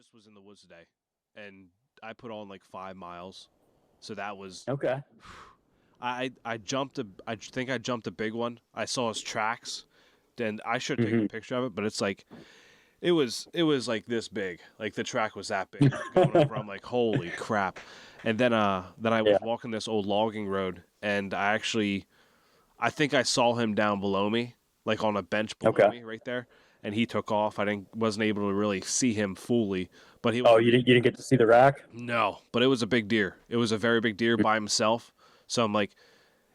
just was in the woods today, and I put on like 5 miles, so that was. Okay. I jumped a. I think I jumped a big one. I saw his tracks, and I should have taken a Hmm. picture of it, but it's like it was like this big. Like the track was that big going over. I'm like, holy crap! And then I Yeah. was walking this old logging road, and I think I saw him down below me, like on a bench below Okay. me, right there, and he took off. I didn't wasn't able to really see him fully, but he was Oh, a you didn't get to see the rack? no, but it was a big deer. It was a very big deer by himself. So I'm like,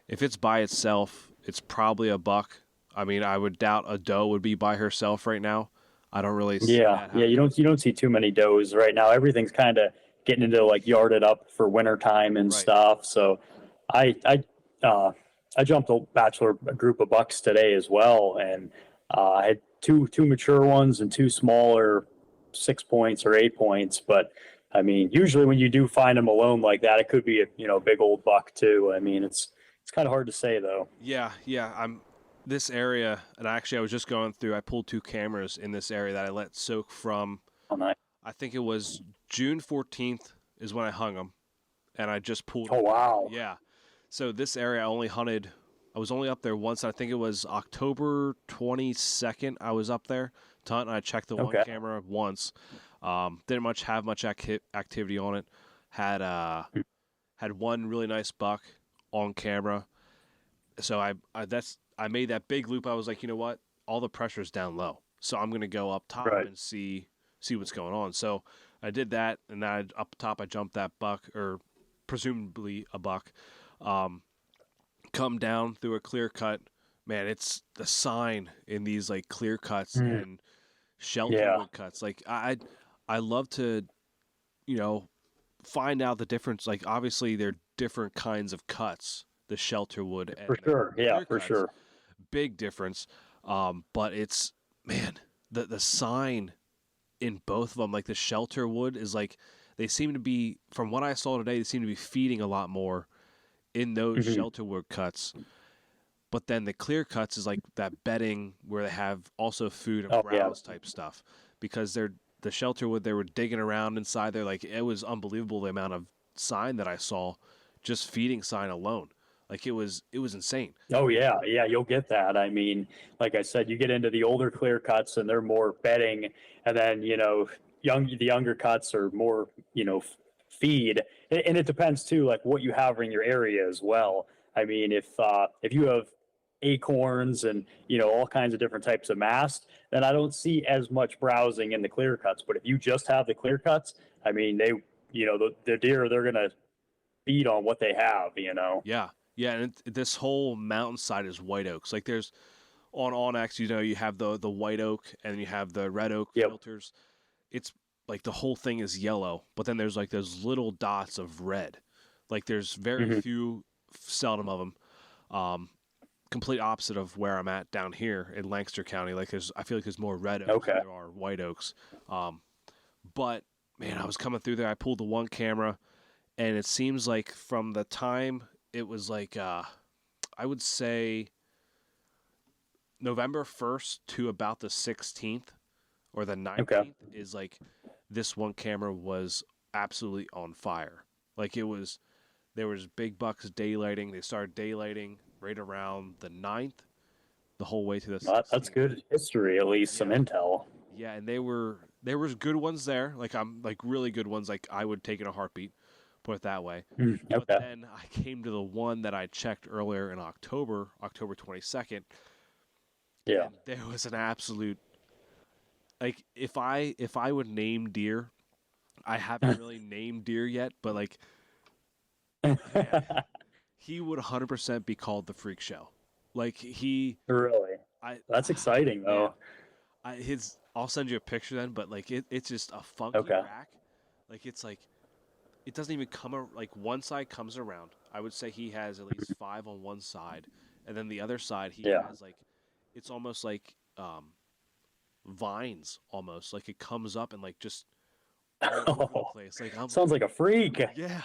if it's by itself, it's probably a buck. I mean, I would doubt a doe would be by herself right now. I don't really see Yeah. that Yeah. You happening. don't see too many does right now. Everything's kind of getting into like yarded up for winter time and Right. stuff. So I I uh I jumped a bachelor group of bucks today as well, and I had two mature ones and two smaller 6 points or 8 points. But I mean, usually when you do find them alone like that, it could be a big old buck too. I mean, it's kind of hard to say though. Yeah, yeah. I'm this area, and I was just going through. I pulled two cameras in this area that I let soak from. Oh, nice. I think it was June 14th is when I hung them, and I just pulled Oh them back. wow. Yeah. So this area I only hunted. I was only up there once. And I think it was October 22nd. I was up there to hunt, and I checked the one Okay. camera once. Didn't have much activity on it. Had uh had one really nice buck on camera. So I made that big loop. I was like, you know what? All the pressure's down low, so I'm gonna go up top Right. and see what's going on. So I did that, and then up top I jumped that buck, or presumably a buck. Um, Come down through a clear cut. Man, it's the sign in these like clear cuts Mm. and shelter Yeah. wood cuts. Like I love to you know find out the difference. Like obviously they're different kinds of cuts, the shelter wood and For the sure. Yeah, clear for cuts. sure. Big difference. But it's man, the sign in both of them, like the shelter wood is like they seem to be, from what I saw today, they seem to be feeding a lot more in those Hmm. shelter wood cuts. But then the clear cuts is like that bedding where they have also food and Oh yeah. browse type stuff, because the shelter wood, they were digging around inside there. Like it was unbelievable the amount of sign that I saw, just feeding sign alone. Like it was insane. Oh yeah. Yeah, you'll get that. I mean, like I said, you get into the older clear cuts and they're more bedding, and then the younger cuts are more feed. And it depends too, like what you have in your area as well. I mean, if you have acorns and all kinds of different types of mast, then I don't see as much browsing in the clear cuts. But if you just have the clear cuts, I mean, the deer, they're gonna feed on what they have. Yeah, yeah, and this whole mountainside is white oaks. Like there's on Onyx, you have the white oak and you have the red oak Yep. filters. It's like the whole thing is yellow, but then there's like those little dots of red. Like there's very Hmm. few, seldom of them. Um, Complete opposite of where I'm at down here in Lancaster County. Like I feel like there's more red oaks than Okay. there are white oaks. Um, but man, I was coming through there. I pulled the one camera, and it seems like from the time it was like I would say November 1st to about the 16th or the Okay. 19th is like this one camera was absolutely on fire. Like there was big bucks daylighting. They started daylighting right around the 9th, the whole way to the Well, that's 16th. good history, at least some Yeah. intel. Yeah, and there was good ones there. Like I'm like really good ones like I would take in a heartbeat, put it that way. But Okay. then I came to the one that I checked earlier in October 22nd, Yeah. and there was an absolute, like if I would name deer, I haven't really named deer yet, but like man, he would 100% be called the freak show. Like Really? I That's exciting man, though. I'll send you a picture then, but like it's just a funky Okay. rack. Like it's like it doesn't even like one side comes around. I would say he has at least five on one side, and then the other side he Yeah. has like it's almost like vines, almost like it comes up and like just all over the place. Like I'm Sounds like a freak. yeah.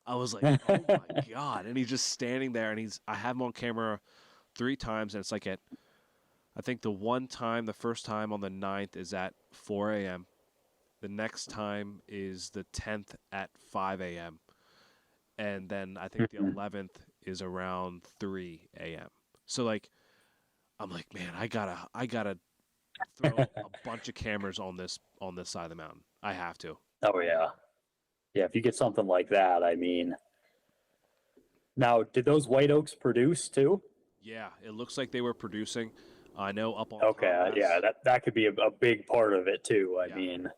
I was like, oh my god! And he's just standing there, and I have him on camera 3 times, and it's like I think the first time on the 9th is at 4 a.m. The next time is the 10th at 5 a.m. And then I think the 11th is around 3 a.m. So like, I'm like, man, I gotta throw a bunch of cameras on this side of the mountain. I have to. Oh yeah. Yeah, if you get something like that, I mean, now did those white oaks produce too? Yeah, it looks like they were producing. I know up on Okay, Tom yeah, Pass. that could be a big part of it too. I Yeah, mean,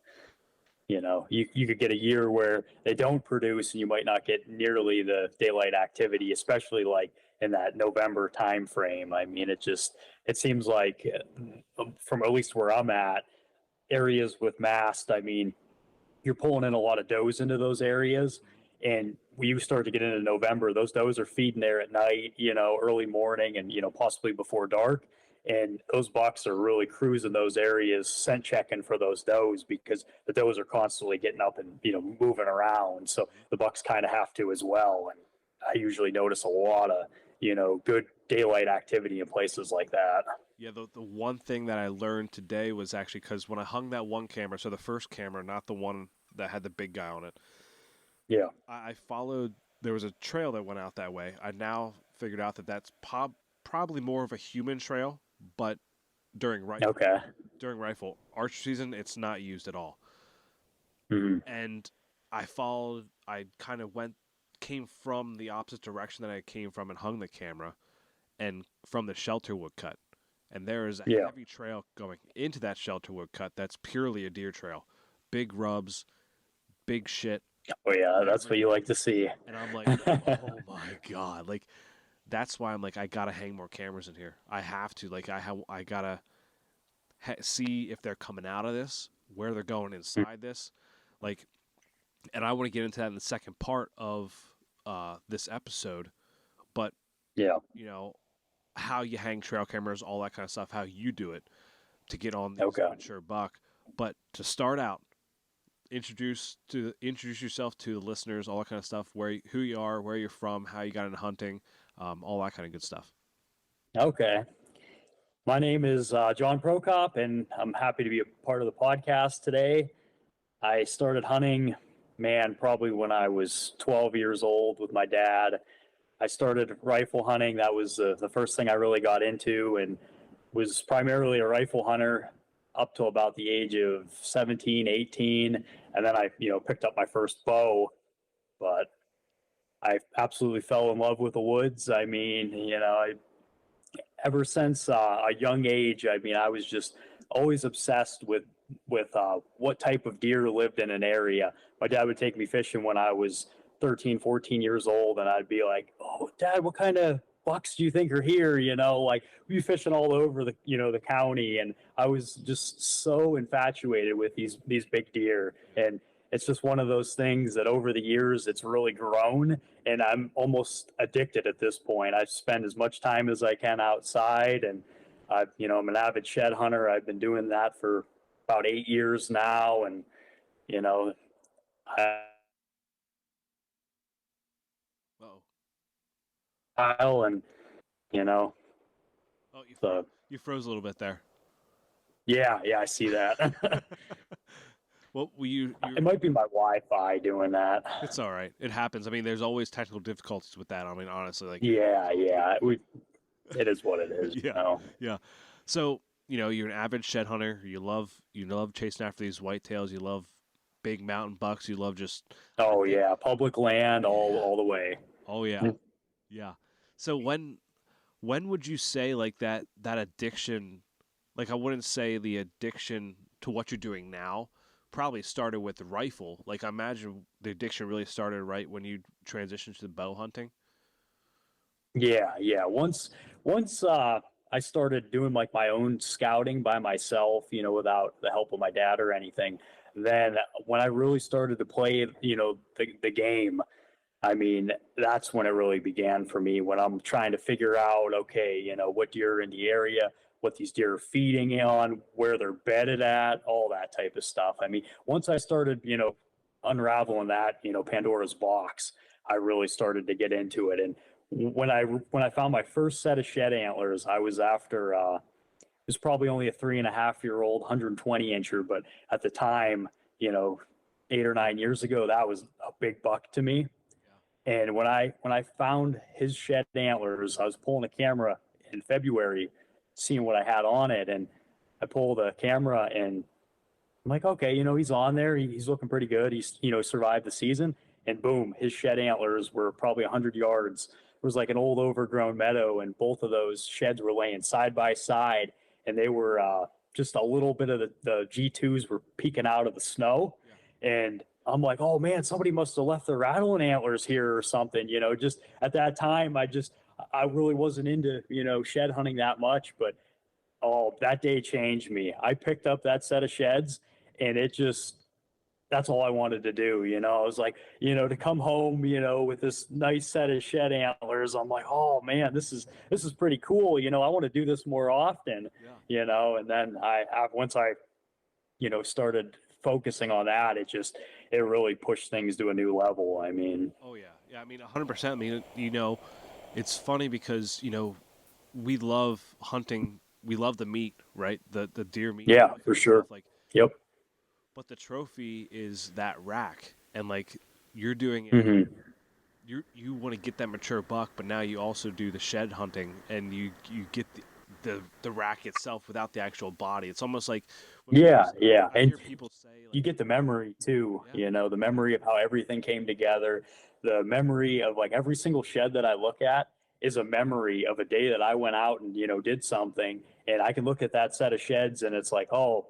you could get a year where they don't produce and you might not get nearly the daylight activity, especially like in that November time frame. I mean, it seems like from at least where I'm at, areas with mast, I mean, you're pulling in a lot of does into those areas. And when you start to get into November, those does are feeding there at night, early morning and, possibly before dark. And those bucks are really cruising those areas, scent checking for those does because the does are constantly getting up and, moving around. So the bucks kind of have to as well. And I usually notice a lot of, good daylight activity in places like that. yeah. The one thing that I learned today was actually because when I hung that one camera, so the first camera, not the one that had the big guy on it, Yeah. I followed. There was a trail that went out that way. I now figured out that that's probably more of a human trail, but during Okay. rifle archery season, it's not used at all. Mm-hmm. And I followed. I kind of came from the opposite direction that I came from and hung the camera, and from the shelter wood cut. And there is a Yeah. heavy trail going into that shelter wood cut that's purely a deer trail. Big rubs, big shit. Oh yeah, that's what you like to see. And I'm like, oh my God. Like, that's why I'm like, I gotta hang more cameras in here. I have to. Like, I gotta see if they're coming out of this, where they're going inside this. Like, and I want to get into that in the second part of this episode. But, Yeah. how you hang trail cameras, all that kind of stuff, how you do it to get on these Okay. mature buck. But to start out, introduce yourself to the listeners, all that kind of stuff, who you are, where you're from, how you got into hunting, all that kind of good stuff. Okay. My name is John Prokop, and I'm happy to be a part of the podcast today. I started hunting, man, probably when I was 12 years old with my dad. I started rifle hunting. That was the first thing I really got into, and was primarily a rifle hunter up to about the age of 17, 18. And then I, picked up my first bow, but I absolutely fell in love with the woods. I mean, ever since a young age, I mean, I was just always obsessed with what type of deer lived in an area. My dad would take me fishing when I was 13, 14 years old, and I'd be like, "Oh, Dad, what kind of bucks do you think are here?" Like we'd be fishing all over the county, and I was just so infatuated with these big deer. And it's just one of those things that over the years it's really grown, and I'm almost addicted at this point. I spend as much time as I can outside, and I'm an avid shed hunter. I've been doing that for about 8 years now, and you know, I Uh-oh. and you know, Oh, so you froze a little bit there. yeah, I see that. Well, It might be my Wi-Fi doing that. it's all right. It happens. I mean, there's always technical difficulties with that. I mean, honestly, like Yeah, it is what it is. yeah, yeah. So you're an avid shed hunter. You love chasing after these whitetails. You love big mountain bucks. You love just Oh yeah, public land all the way. oh yeah, yeah. So when would you say like that addiction? Like I wouldn't say the addiction to what you're doing now probably started with the rifle. Like I imagine the addiction really started right when you transitioned to the bow hunting. Yeah. Once I started doing like my own scouting by myself, without the help of my dad or anything, then when I really started to play, the game, I mean, that's when it really began for me. When I'm trying to figure out, okay, what deer are in the area, what these deer are feeding on, where they're bedded at, all that type of stuff. I mean, once I started, unraveling that, Pandora's box, I really started to get into it. And when I found my first set of shed antlers, I was after it was probably only a 3.5-year-old 120 incher, but at the time 8 or 9 years ago, that was a big buck to me. And when I found his shed antlers, I was pulling a camera in February, seeing what I had on it, and I pull the camera and I'm like, okay, he's on there. He's looking pretty good. He's survived the season, and boom, his shed antlers were probably 100 yards. It was like an old overgrown meadow, and both of those sheds were laying side by side, and they were just a little bit of the G2s were peeking out of the snow, and I'm like, oh man, somebody must have left their rattling antlers here or something. Just at that time, I really wasn't into shed hunting that much, but oh, that day changed me. I picked up that set of sheds, and that's all I wanted to do. I was like, to come home, with this nice set of shed antlers, I'm like, oh man, this is pretty cool. I want to do this more often, and then once I started focusing on that, it really pushed things to a new level. I mean, oh yeah. Yeah. I mean, 100%. I mean, it's funny because, we love hunting. We love the meat, right? The deer meat. Yeah, for sure. Like, yep. But the trophy is that rack, and like you're doing it, Mm-hmm. you want to get that mature buck, but now you also do the shed hunting, and you get the rack itself without the actual body. It's almost like Yeah. I And hear people say, like, you get the memory too, the memory of how everything came together, the memory of like every single shed that I look at is a memory of a day that I went out and, did something. And I can look at that set of sheds and it's like, oh,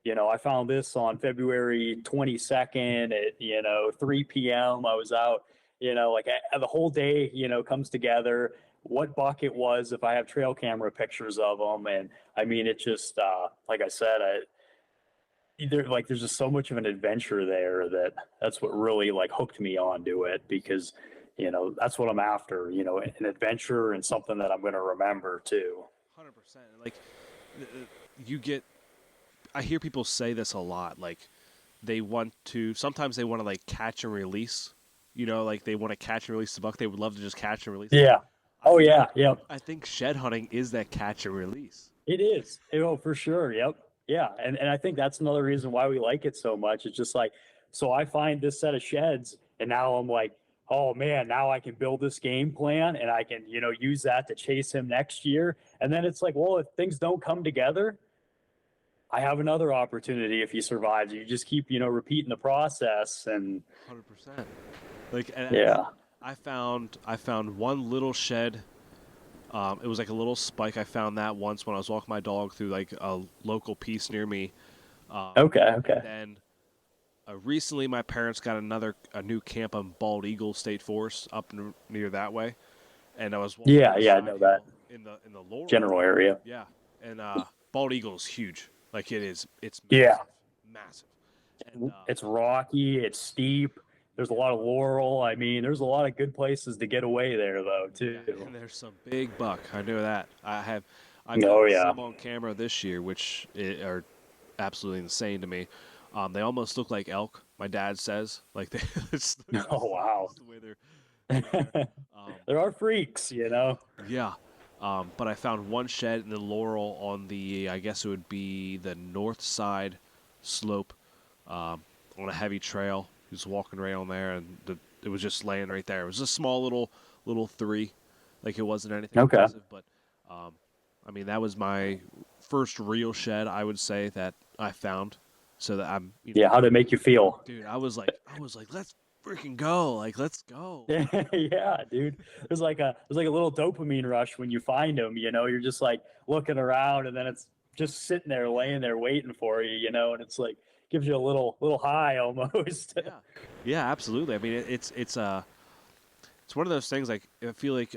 I found this on February 22nd at, 3 p.m. I was out, like the whole day, comes together, what buck it was, if I have trail camera pictures of them. And I mean, it just, like I said, there's just so much of an adventure there that's what really like hooked me onto it, because that's what I'm after, an adventure and something that I'm going to remember too. 100%. Like I hear people say this a lot, like sometimes they want to like catch and release, like they want to catch and release the buck. They would love to just catch and release. Yeah. Oh yeah. Yep. I think shed hunting is that catch and release. It is. For sure. Yep. Yeah. And I think that's another reason why we like it so much. It's just like, so I find this set of sheds and now I'm like, oh man, now I can build this game plan and I can, use that to chase him next year. And then it's like, well, if things don't come together, I have another opportunity if he survives. You just keep, repeating the process. And 100%. Like, yeah. I found one little shed. It was like a little spike. I found that once when I was walking my dog through like a local piece near me. Okay. And then recently, my parents got a new camp on Bald Eagle State Forest up near that way, and I was walking I know that in the Laurel general area. Yeah, and Bald Eagle is huge. Like it's massive. And, it's rocky. It's steep. There's a lot of laurel. I mean, there's a lot of good places to get away there, though, too. Yeah, and there's some big buck. I know that. I got some on camera this year, which are absolutely insane to me. They almost look like elk. My dad says, like they. Oh wow! The way they're there are freaks, Yeah, but I found one shed in the laurel on the, I guess it would be the north side slope, on a heavy trail. He was walking right on there, and it was just laying right there. It was a small little 3, like it wasn't anything impressive, but I mean that was my first real shed, I would say, that I found. So that I'm. How did it make you feel, dude? I was like, let's freaking go! Like, let's go! Yeah, dude. There's like a little dopamine rush when you find them. You're just like looking around, and then it's just sitting there, laying there, waiting for you. And it's like gives you a little high almost. Yeah, absolutely. I mean, it's one of those things. Like, I feel like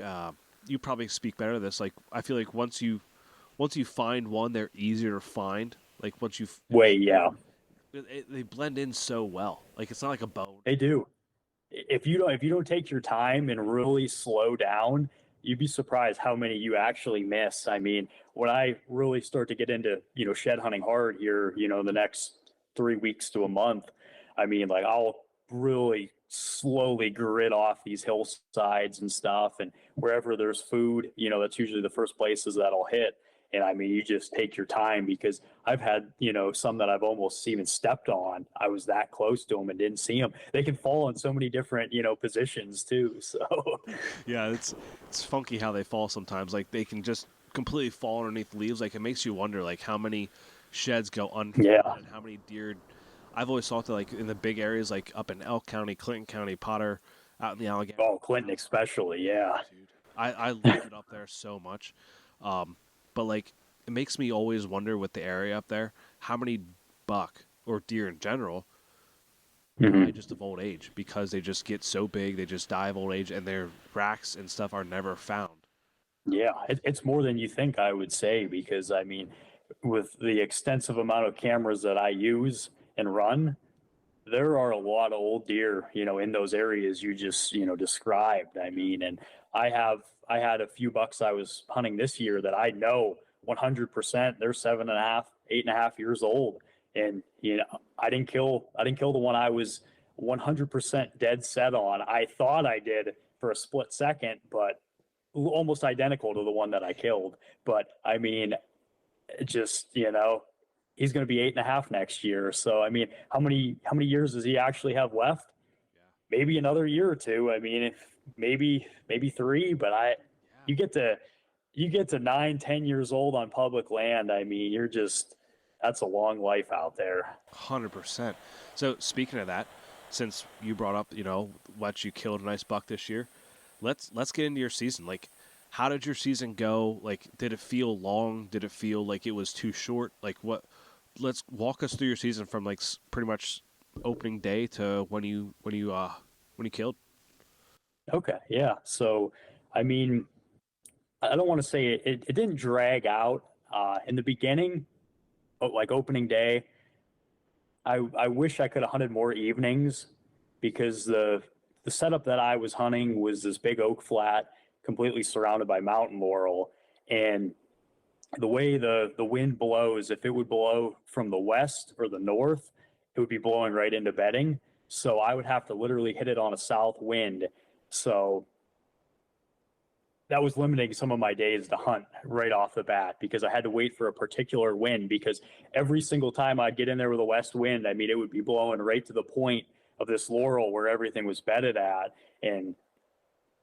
you probably speak better to this. Like, I feel like once you find one, they're easier to find. Like once you they blend in so well. Like it's not like a bone. They do. If you don't take your time and really slow down, you'd be surprised how many you actually miss. I mean, when I really start to get into, shed hunting hard here, the next 3 weeks to a month, I mean, like I'll really slowly grit off these hillsides and stuff. And wherever there's food, that's usually the first places that I'll hit. And I mean, you just take your time, because I've had, some that I've almost even stepped on. I was that close to them and didn't see them. They can fall in so many different, positions too. So Yeah, it's funky how they fall sometimes. Like they can just completely fall underneath leaves. Like it makes you wonder like how many sheds go unfed yeah. and how many deer. I've always thought that like in the big areas like up in Elk County, Clinton County, Potter, out in the Allegheny. Oh, Clinton especially. Yeah. Dude, I loved it up there so much. But like it makes me always wonder with the area up there how many buck or deer in general die Hmm. just of old age because they just get so big, they just die of old age, and their racks and stuff are never found. Yeah, it's more than you think, I would say, because I mean, with the extensive amount of cameras that I use and run, there are a lot of old deer, in those areas you just, described. I mean, and I had a few bucks I was hunting this year that I know 100% they're 7.5, 8.5 years old. And, I didn't kill the one I was 100% dead set on. I thought I did for a split second, but almost identical to the one that I killed. But I mean, it just, he's going to be 8.5 next year. So I mean, how many years does he actually have left? Yeah. Maybe another year or two. I mean, if maybe three. But Yeah. you get to you get to 9, 10 years old on public land. I mean, that's a long life out there. 100%. So speaking of that, since you brought up, what you killed a nice buck this year, let's get into your season. Like, how did your season go? Like, did it feel long? Did it feel like it was too short? Like, what? Let's walk us through your season from like pretty much opening day to when you killed. Okay, yeah. So, I mean, I don't want to say it didn't drag out in the beginning, but like opening day, I wish I could have hunted more evenings, because the setup that I was hunting was this big oak flat, completely surrounded by mountain laurel. And the way the wind blows, if it would blow from the west or the north, it would be blowing right into bedding. So I would have to literally hit it on a south wind. So that was limiting some of my days to hunt right off the bat, because I had to wait for a particular wind, because every single time I'd get in there with a west wind, I mean, it would be blowing right to the point of this laurel where everything was bedded at, and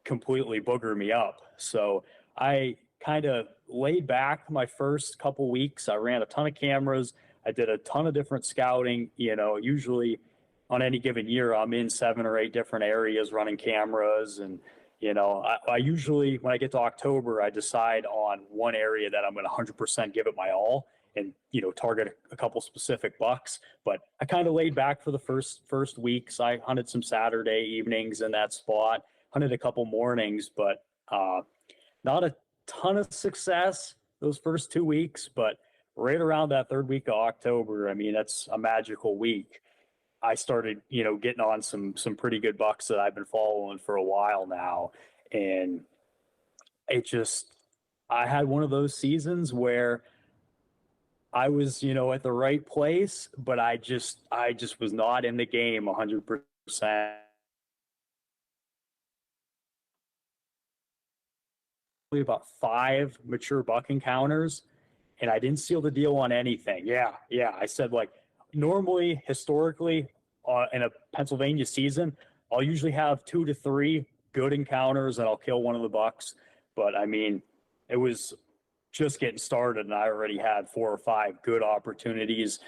completely booger me up. So I kind of laid back my first couple weeks. I ran a ton of cameras. I did a ton of different scouting. Usually on any given year, I'm in 7 or 8 different areas running cameras. And, I usually, when I get to October, I decide on one area that I'm going to 100% give it my all, and, target a couple specific bucks. But I kind of laid back for the first weeks. I hunted some Saturday evenings in that spot, hunted a couple mornings, but not a ton of success those first 2 weeks. But right around that third week of October, I mean, that's a magical week. I started, getting on some pretty good bucks that I've been following for a while now. And it just, I had one of those seasons where I was, at the right place, but I just was not in the game 100%. About 5 mature buck encounters, and I didn't seal the deal on anything. Yeah, yeah. I said, like, normally, historically, in a Pennsylvania season, I'll usually have 2 to 3 good encounters, and I'll kill one of the bucks. But I mean, it was just getting started, and I already had 4 or 5 good opportunities.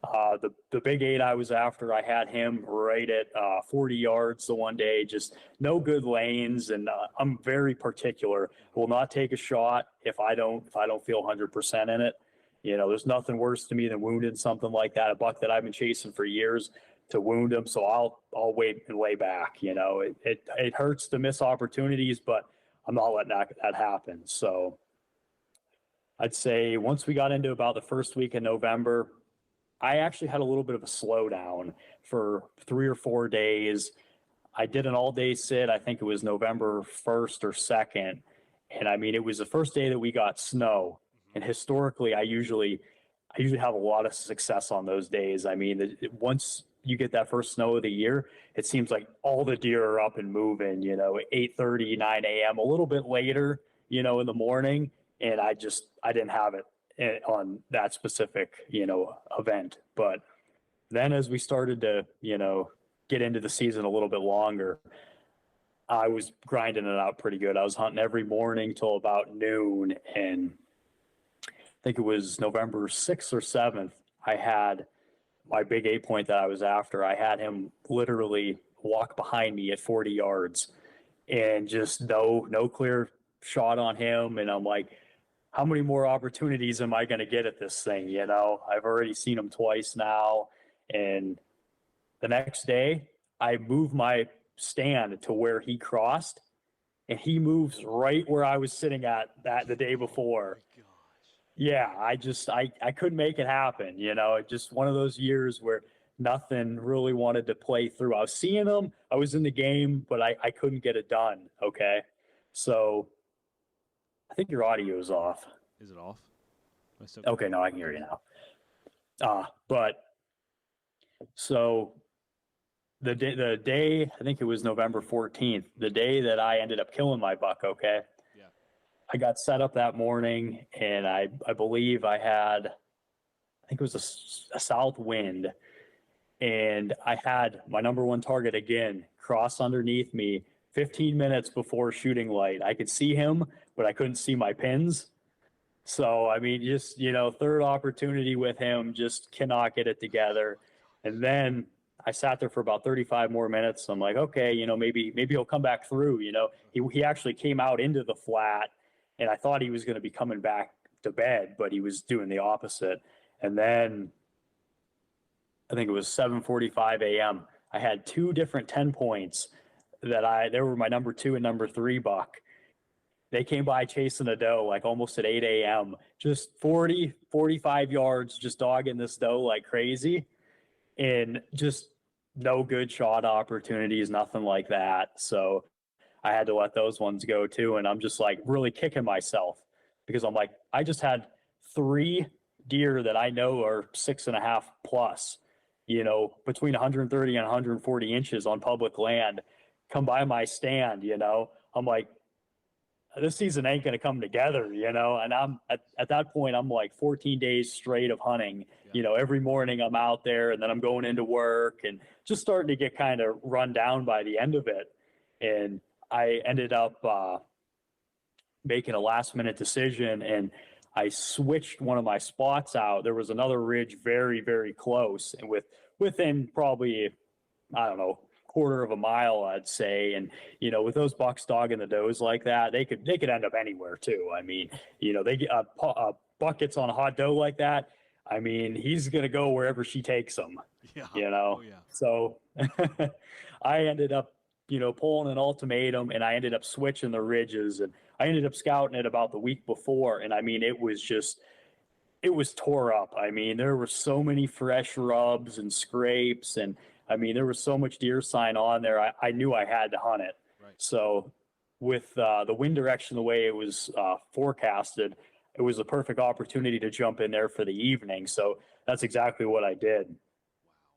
The big eight I was after, I had him right at 40 yards the one day. Just no good lanes, and I'm very particular. I will not take a shot if I don't feel 100% in it. There's nothing worse to me than wounding something like that, a buck that I've been chasing for years, to wound him. So I'll wait and lay back. It hurts to miss opportunities, but I'm not letting that happen. So I'd say once we got into about the first week in November, I actually had a little bit of a slowdown for 3 or 4 days. I did an all day sit. I think it was November 1st or 2nd. And I mean, it was the first day that we got snow. And historically, I usually have a lot of success on those days. I mean, once you get that first snow of the year, it seems like all the deer are up and moving, 8:30, 9 a.m., a little bit later, in the morning. and I didn't have it on that specific, event. But then as we started to, get into the season a little bit longer, I was grinding it out pretty good. I was hunting every morning till about noon, and I think it was November 6th or 7th. I had my big 8-point that I was after. I had him literally walk behind me at 40 yards, and just no clear shot on him. And I'm like, how many more opportunities am I going to get at this thing? I've already seen him twice now. And the next day, I moved my stand to where he crossed, and he moves right where I was sitting at that the day before. Oh my gosh. Yeah, I couldn't make it happen. Just one of those years where nothing really wanted to play through. I was seeing them, I was in the game, but I couldn't get it done. Okay. So I think your audio is off. Is it off? Okay, no, I can hear you now. But so the day, I think it was November 14th, the day that I ended up killing my buck. Okay. Yeah. I got set up that morning, and I believe I think it was a south wind, and I had my number one target again cross underneath me 15 minutes before shooting light. I could see him, but I couldn't see my pins. So, I mean, just, third opportunity with him, just cannot get it together. And then I sat there for about 35 more minutes. I'm like, okay, maybe he'll come back through. He actually came out into the flat, and I thought he was going to be coming back to bed, but he was doing the opposite. And then I think it was 7:45 a.m. I had two different 10 points they were my number 2 and number 3 buck. They came by chasing a doe like almost at 8 a.m. Just 40, 45 yards, just dogging this doe like crazy, and just no good shot opportunities, nothing like that. So I had to let those ones go too. And I'm just like really kicking myself, because I'm like, I just had 3 deer that I know are 6.5 plus, between 130 and 140 inches on public land, come by my stand. I'm like, this season ain't going to come together, and I'm at that point, I'm like 14 days straight of hunting. Yeah. Every morning I'm out there, and then I'm going into work, and just starting to get kind of run down by the end of it. And I ended up making a last minute decision, and I switched one of my spots out. There was another ridge very, very close, and within probably, I don't know, quarter of a mile, I'd say. And with those bucks dogging the does like that, they could end up anywhere too. I mean, they get a buck gets on a hot doe like that, I mean, he's gonna go wherever she takes him. Yeah. Oh, yeah. So I ended up pulling an ultimatum, and I ended up switching the ridges, and I ended up scouting it about the week before, and I mean, it was tore up. I mean, there were so many fresh rubs and scrapes, and I mean, there was so much deer sign on there. I knew I had to hunt it. Right. So with the wind direction, the way it was forecasted, it was a perfect opportunity to jump in there for the evening. So that's exactly what I did. Wow.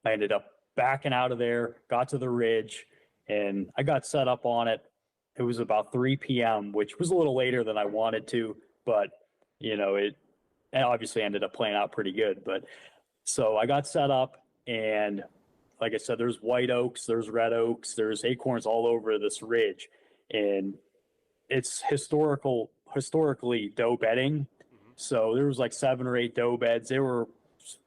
I ended up backing out of there, got to the ridge, and I got set up on it. It was about 3 p.m., which was a little later than I wanted to, but it obviously ended up playing out pretty good. But so I got set up, and like I said, there's white oaks, there's red oaks, there's acorns all over this ridge, and it's historically doe bedding. Mm-hmm. So there was like 7 or 8 doe beds. They were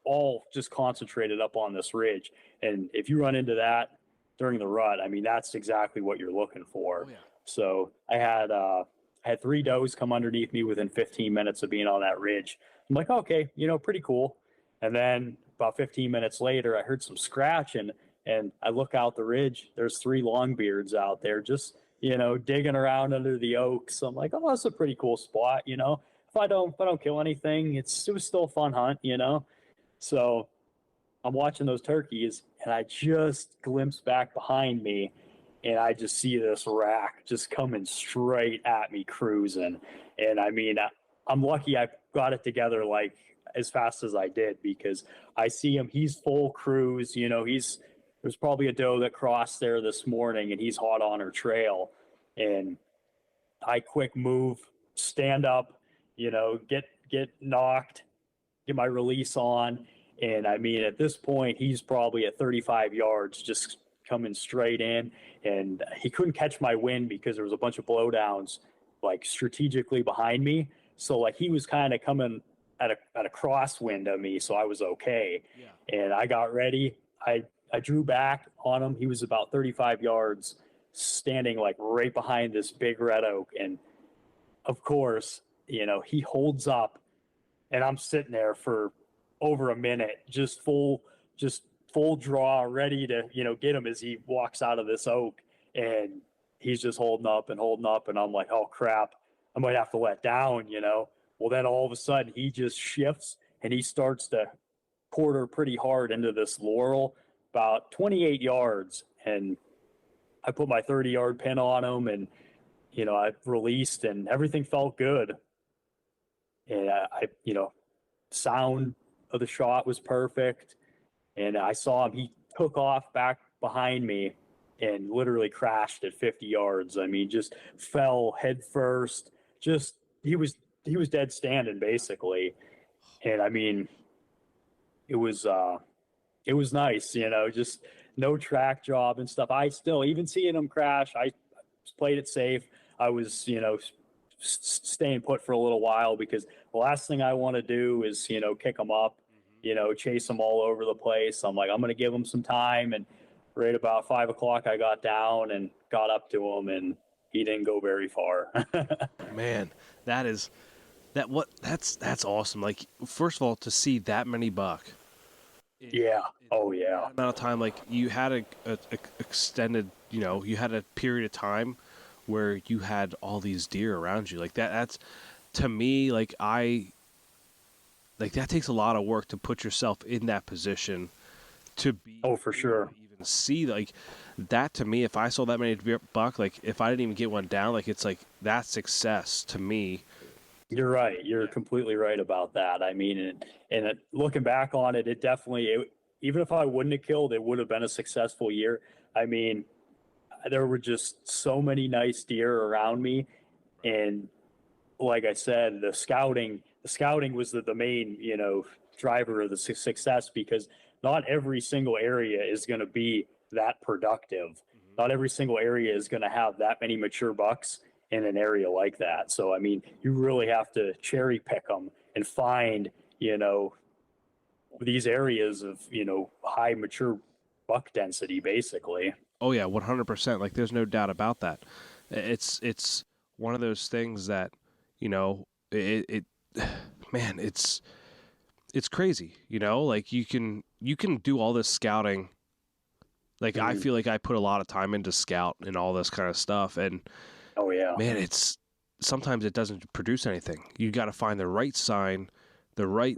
all just concentrated up on this ridge. And if you run into that during the rut, I mean, that's exactly what you're looking for. Oh, yeah. So I had 3 does come underneath me within 15 minutes of being on that ridge. I'm like, okay, pretty cool. And then about 15 minutes later, I heard some scratching, and I look out the ridge. There's 3 longbeards out there just, digging around under the oaks. So I'm like, oh, that's a pretty cool spot. If I don't kill anything, it was still a fun hunt, So I'm watching those turkeys, and I just glimpse back behind me, and I just see this rack just coming straight at me cruising. And I mean, I'm lucky I got it together like as fast as I did, because I see him, he's full cruise, there's probably a doe that crossed there this morning, and he's hot on her trail. And I quick move, stand up, get knocked, get my release on. And I mean, at this point, he's probably at 35 yards, just coming straight in. And he couldn't catch my wind because there was a bunch of blowdowns like strategically behind me. So like he was kind of coming at a crosswind of me. So I was okay. Yeah. And I got ready. I drew back on him. He was about 35 yards, standing like right behind this big red oak. And of course, he holds up, and I'm sitting there for over a minute, just full draw, ready to, get him as he walks out of this oak. And he's just holding up. And I'm like, oh crap, I might have to let down. Well, then all of a sudden he just shifts and he starts to quarter pretty hard into this laurel, about 28 yards. And I put my 30-yard pin on him, and I released, and everything felt good. And sound of the shot was perfect. And I saw him, he took off back behind me and literally crashed at 50 yards. I mean, just fell head first. Just, he was dead standing basically. And I mean, it was nice, just no track job and stuff. I still, even seeing him crash, I played it safe. I was, staying put for a little while, because the last thing I want to do is, kick him up, chase him all over the place. I'm like, I'm going to give him some time. And right about 5 o'clock, I got down and got up to him, and he didn't go very far. Man, that's awesome. Like, first of all, to see that many buck. Yeah. Oh yeah. Amount of time, like you had a extended, you had a period of time where you had all these deer around you. Like that's to me, like that takes a lot of work to put yourself in that position to be. Oh, for sure. Even see like that. To me, if I saw that many buck, like if I didn't even get one down, like it's like that's success to me. You're right. You're completely right about that. I mean, and looking back on it, it definitely, even if I wouldn't have killed, it would have been a successful year. I mean, there were just so many nice deer around me. And like I said, the scouting was the main, driver of the success, because not every single area is going to be that productive. Mm-hmm. Not every single area is going to have that many mature bucks in an area like that. So, I mean, you really have to cherry pick them and find, these areas of, high mature buck density, basically. Oh yeah, 100%. Like there's no doubt about that. It's one of those things that, man, it's crazy, like you can do all this scouting. Like I feel like I put a lot of time into scout and all this kind of stuff, and oh yeah, man, sometimes it doesn't produce anything. You got to find the right sign, the right.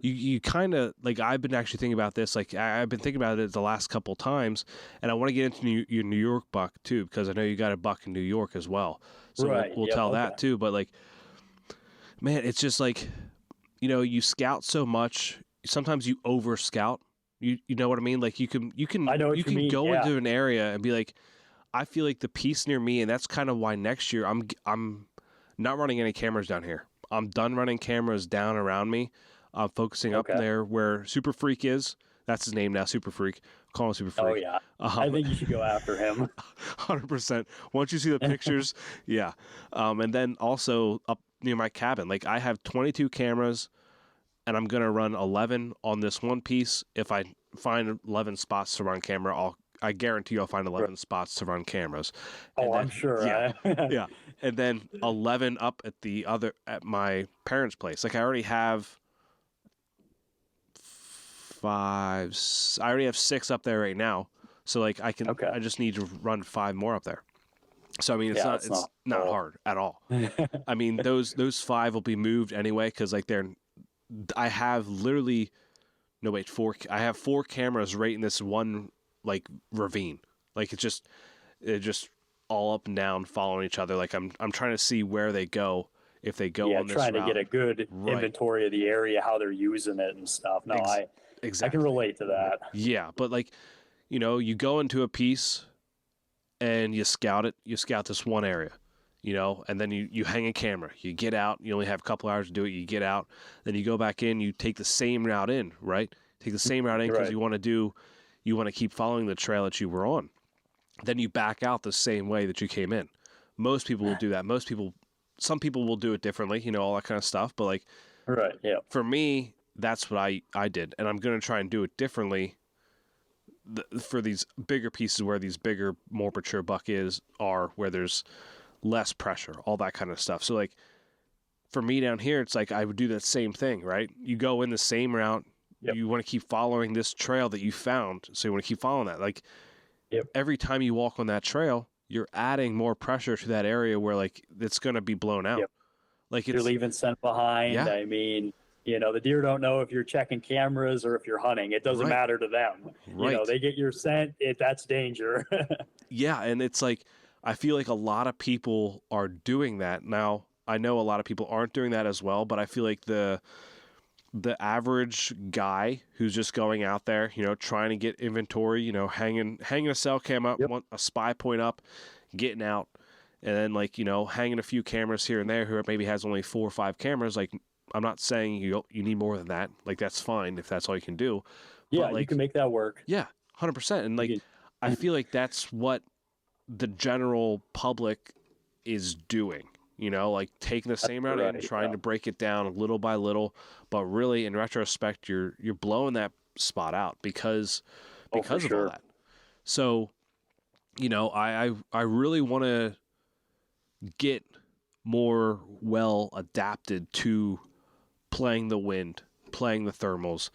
You kind of, like, I've been actually thinking about this. Like I've been thinking about it the last couple times, and I want to get into your New York buck too, because I know you got a buck in New York as well. So we'll tell that too. But like, man, it's just like, you scout so much. Sometimes you over scout. You know what I mean? Like you can go into an area and be like, I feel like the piece near me, and that's kind of why next year I'm not running any cameras down here. I'm done running cameras down around me. I'm focusing up there where Super Freak is. That's his name now, Super Freak. Call him Super Freak. Oh yeah, I think you should go after him. 100%. Once you see the pictures, yeah. And then also up near my cabin, like I have 22 cameras, and I'm gonna run 11 on this one piece. If I find 11 spots to run camera, I guarantee I'll find 11 spots to run cameras. And I'm sure. Yeah, yeah. And then 11 up at my parents' place. Like I already have 5. I already have 6 up there right now. So like I just need to run 5 more up there. So I mean, it's not hard at all. I mean, those 5 will be moved anyway, because like I have literally, no wait, 4. I have 4 cameras right in this one like ravine. Like it's just all up and down following each other. Like I'm trying to see where they go, if they go on this route. Trying to get a good inventory of the area, how they're using it and stuff. No, exactly. I can relate to that. Yeah, but like, you go into a piece and you scout it. You scout this one area. and then you hang a camera, you get out, you only have a couple hours to do it, you get out, then you go back in, you take the same route in, right? Take the same route in because you want to keep following the trail that you were on. Then you back out the same way that you came in. Most people will do that. Some people will do it differently, all that kind of stuff. But like, right, yeah. For me, that's what I did, and I'm going to try and do it differently for these bigger pieces where these bigger, more mature buck are where there's less pressure, all that kind of stuff. So like, for me down here, it's like I would do that same thing, right? You go in the same route. Yep. You want to keep following this trail that you found, so you want to keep following that. Like, every time you walk on that trail, you're adding more pressure to that area where like it's going to be blown out. Yep. Like you're leaving scent behind. Yeah. I mean, the deer don't know if you're checking cameras or if you're hunting. It doesn't matter to them. Right. They get your scent. That's danger. Yeah, and it's like I feel like a lot of people are doing that now. I know a lot of people aren't doing that as well, but I feel like the average guy who's just going out there, trying to get inventory, hanging a cell cam up, a spy point up, getting out, and then like, hanging a few cameras here and there, who maybe has only 4 or 5 cameras. Like, I'm not saying you need more than that. Like, that's fine if that's all you can do. Yeah, but, like, you can make that work. Yeah, 100%. And like, I feel like that's what the general public is doing. Like taking the same route and trying to break it down little by little, but really in retrospect, you're blowing that spot out because of all that. So, I really want to get more well adapted to playing the wind, playing the thermals,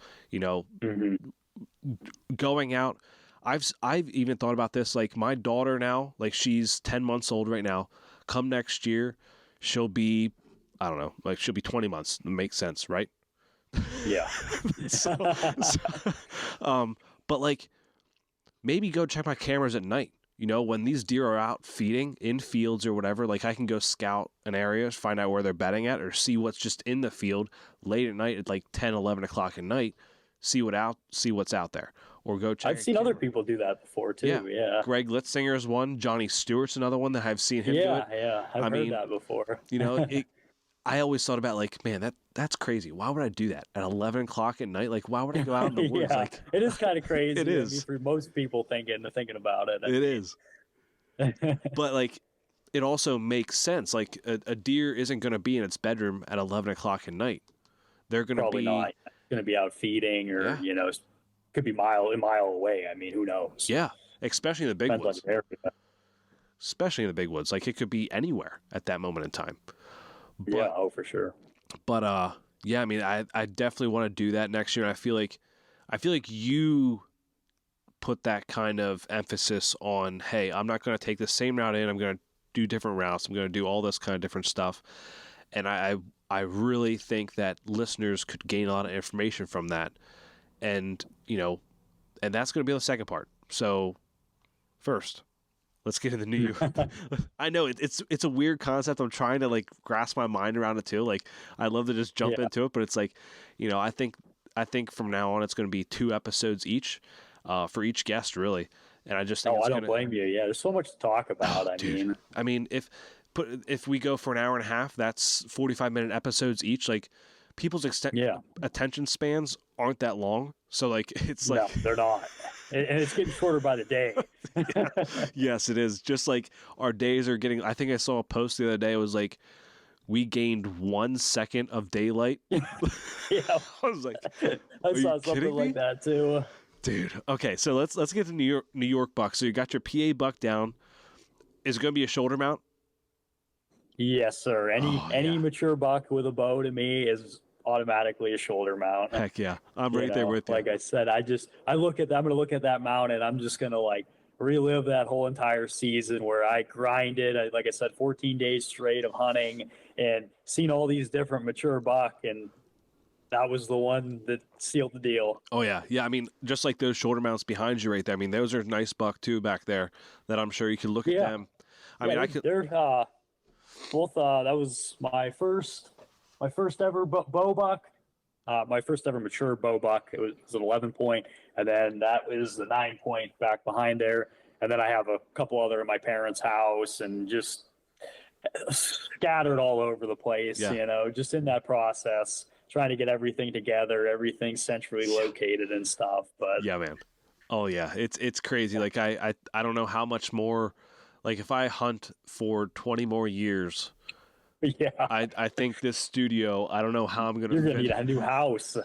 going out. I've even thought about this. Like my daughter now, like she's 10 months old right now. Come next year, she'll be, I don't know, like she'll be 20 months. It makes sense, right? Yeah. But like, maybe go check my cameras at night. When these deer are out feeding in fields or whatever, like I can go scout an area, find out where they're bedding at, or see what's just in the field late at night at like 10, 11 o'clock at night, see what's out there. Or go check. I've seen other people do that before too. Yeah. Greg Litzinger is one. Johnny Stewart's another one that I've seen him do it. Yeah. I've heard that before. I always thought about like, man, that's crazy. Why would I do that at 11 o'clock at night? Like, why would I go out in the woods? Like, it is kind of crazy. It is. For most people thinking about it. It is. But like, it also makes sense. Like a deer isn't going to be in its bedroom at 11 o'clock at night. They're going to be not going to be out feeding or, could be a mile away. I mean, who knows? Yeah, especially in the big woods. Especially in the big woods, like it could be anywhere at that moment in time. But, for sure. But I mean, I definitely want to do that next year. And I feel like you put that kind of emphasis on, hey, I'm not going to take the same route in. I'm going to do different routes. I'm going to do all this kind of different stuff. And I really think that listeners could gain a lot of information from that. And, and that's going to be the second part. So first, let's get into New York. I know it's a weird concept. I'm trying to like grasp my mind around it too. Like I'd love to just jump into it, but it's like, I think from now on, it's going to be 2 episodes each, for each guest really. And I just think I don't blame you. Yeah. There's so much to talk about. I mean, if we go for an hour and a half, that's 45-minute episodes each. Like people's attention spans aren't that long. So like, it's like, no, they're not. And it's getting shorter by the day. Yes, it is. Just like our days are getting, I think I saw a post the other day. It was like, we gained 1 second of daylight. Yeah. I was like, I saw something like that too. Dude. Okay. So let's get to New York buck. So you got your PA buck down. Is it going to be a shoulder mount? Yes, sir. Any mature buck with a bow to me is automatically a shoulder mount. Heck yeah. I'm right there with you. Like I said, I'm going to look at that mount and I'm just going to like relive that whole entire season where I grinded, like I said, 14 days straight of hunting and seen all these different mature buck. And that was the one that sealed the deal. Oh yeah. Yeah. I mean, just like those shoulder mounts behind you right there. I mean, those are nice buck too back there that I'm sure you can look at them. They're both, that was my first ever bow buck, my first ever mature bow buck. It was an 11 point, and then that was the 9 point back behind there. And then I have a couple other in my parents' house, and just scattered all over the place, Yeah. just in that process, trying to get everything together, everything centrally located and stuff. But Yeah, man. Oh yeah, it's crazy. Like I don't know how much more. Like if I hunt for 20 more years, yeah, I think this studio. I don't know how I'm gonna you're gonna fit. need a new house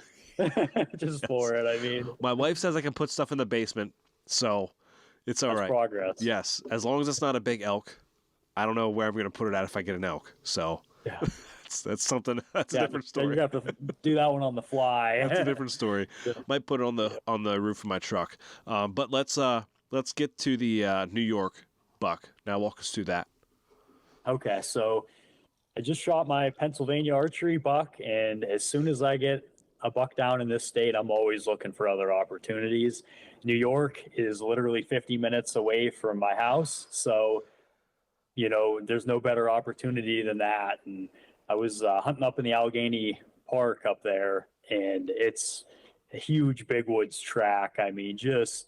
just Yes. for it. I mean, My wife says I can put stuff in the basement, so it's all that's right. progress. Yes, as long as it's not a big elk. I don't know where I'm gonna put it at if I get an elk. So Yeah, that's something. That's a yeah. different You're story. gonna have to do that one on the fly. That's a different story. Yeah. Might put it on the roof of my truck. But let's get to the New York buck. Now walk us through that. Okay, so I just shot my Pennsylvania archery buck, and as soon as I get a buck down in this state, I'm always looking for other opportunities. New York is literally 50 minutes away from my house, so there's no better opportunity than that. And I was hunting up in the Allegheny Park up there, and it's a huge big woods track. I mean, just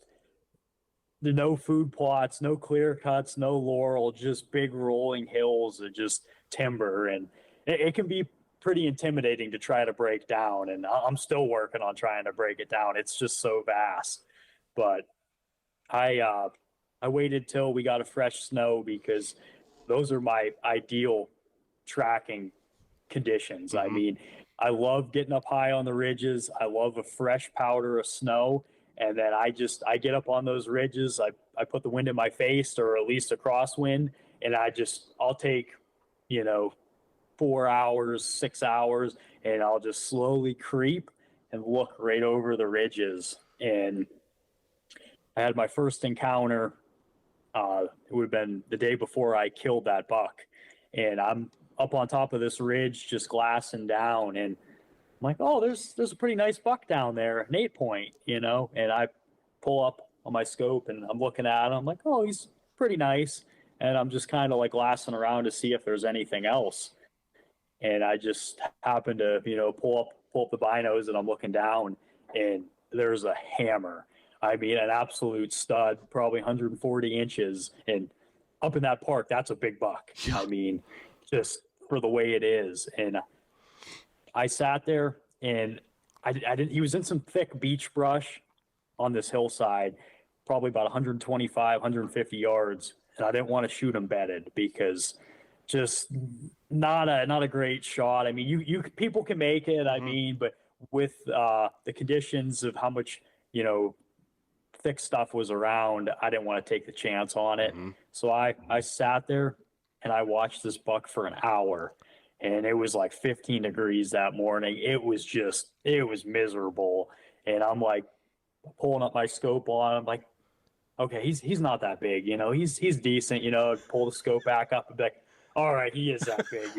there no food plots, no clear cuts, no laurel, just big rolling hills of just timber, and it can be pretty intimidating to try to break down. And I'm still working on trying to break it down. It's just so vast. But I waited till we got a fresh snow because those are my ideal tracking conditions. I Mm-hmm. mean, I love getting up high on the ridges. I love a fresh powder of snow. And then I get up on those ridges. I put the wind in my face or at least a crosswind. And I'll take, you know, 4 hours, 6 hours, and I'll just slowly creep and look right over the ridges. And I had my first encounter. It would have been the day before I killed that buck. And I'm up on top of this ridge, just glassing down. And I'm like, oh, there's a pretty nice buck down there, an 8 point, And I pull up on my scope and I'm looking at him. I'm like, oh, he's pretty nice. And I'm just kind of like glassing around to see if there's anything else. And I just happened to, pull up the binos and I'm looking down and there's a hammer. I mean, an absolute stud, probably 140 inches. And up in that park, that's a big buck. Yeah. I mean, just for the way it is. And I sat there and I didn't, he was in some thick beech brush on this hillside, probably about 125, 150 yards. And I didn't want to shoot him bedded because just not a great shot. I mean, you people can make it. I mean, but with the conditions of how much thick stuff was around, I didn't want to take the chance on it. Mm-hmm. So I sat there and I watched this buck for an hour, and it was like 15 degrees that morning. It was miserable, and I'm like pulling up my scope on. I'm like, okay, he's not that big, he's decent, pull the scope back up and be like, all right, he is that big,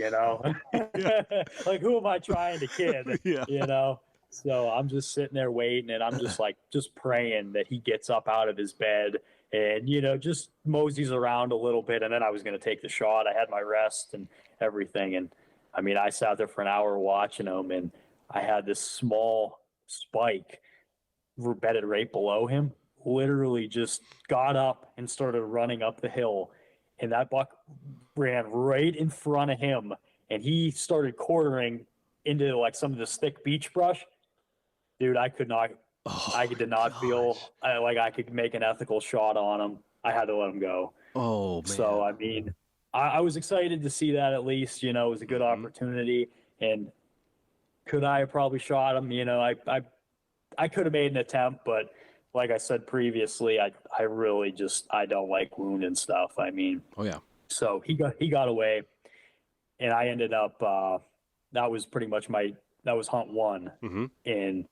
like who am I trying to kid, Yeah. So I'm just sitting there waiting, and I'm just praying that he gets up out of his bed and just moseys around a little bit, and then I was going to take the shot. I had my rest and everything, and I mean, I sat there for an hour watching him, and I had this small spike bedded right below him, literally just got up and started running up the hill, and that buck ran right in front of him, and he started quartering into like some of this thick beech brush. Dude, I did not feel like I could make an ethical shot on him. I had to let him go. Oh man. So I mean, I was excited to see that. At least it was a good opportunity. And could I have probably shot him? I could have made an attempt, but like I said previously, I really I don't like wounding stuff. I mean, Oh yeah. so he got away, and I ended up that was pretty much that was hunt one. Mm-hmm. And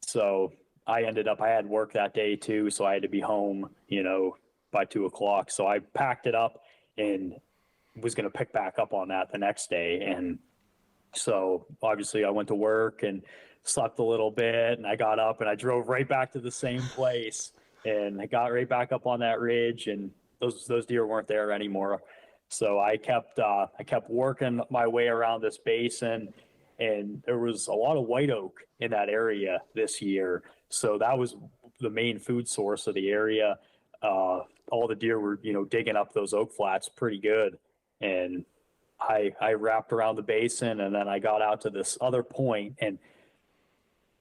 so I had work that day too, so I had to be home, by 2:00. So I packed it up and was going to pick back up on that the next day. And so obviously I went to work and slept a little bit, and I got up and I drove right back to the same place, and I got right back up on that ridge, and those deer weren't there anymore. So I kept working my way around this basin, and there was a lot of white oak in that area this year. So that was the main food source of the area. All the deer were, digging up those oak flats pretty good. And I wrapped around the basin, and then I got out to this other point. And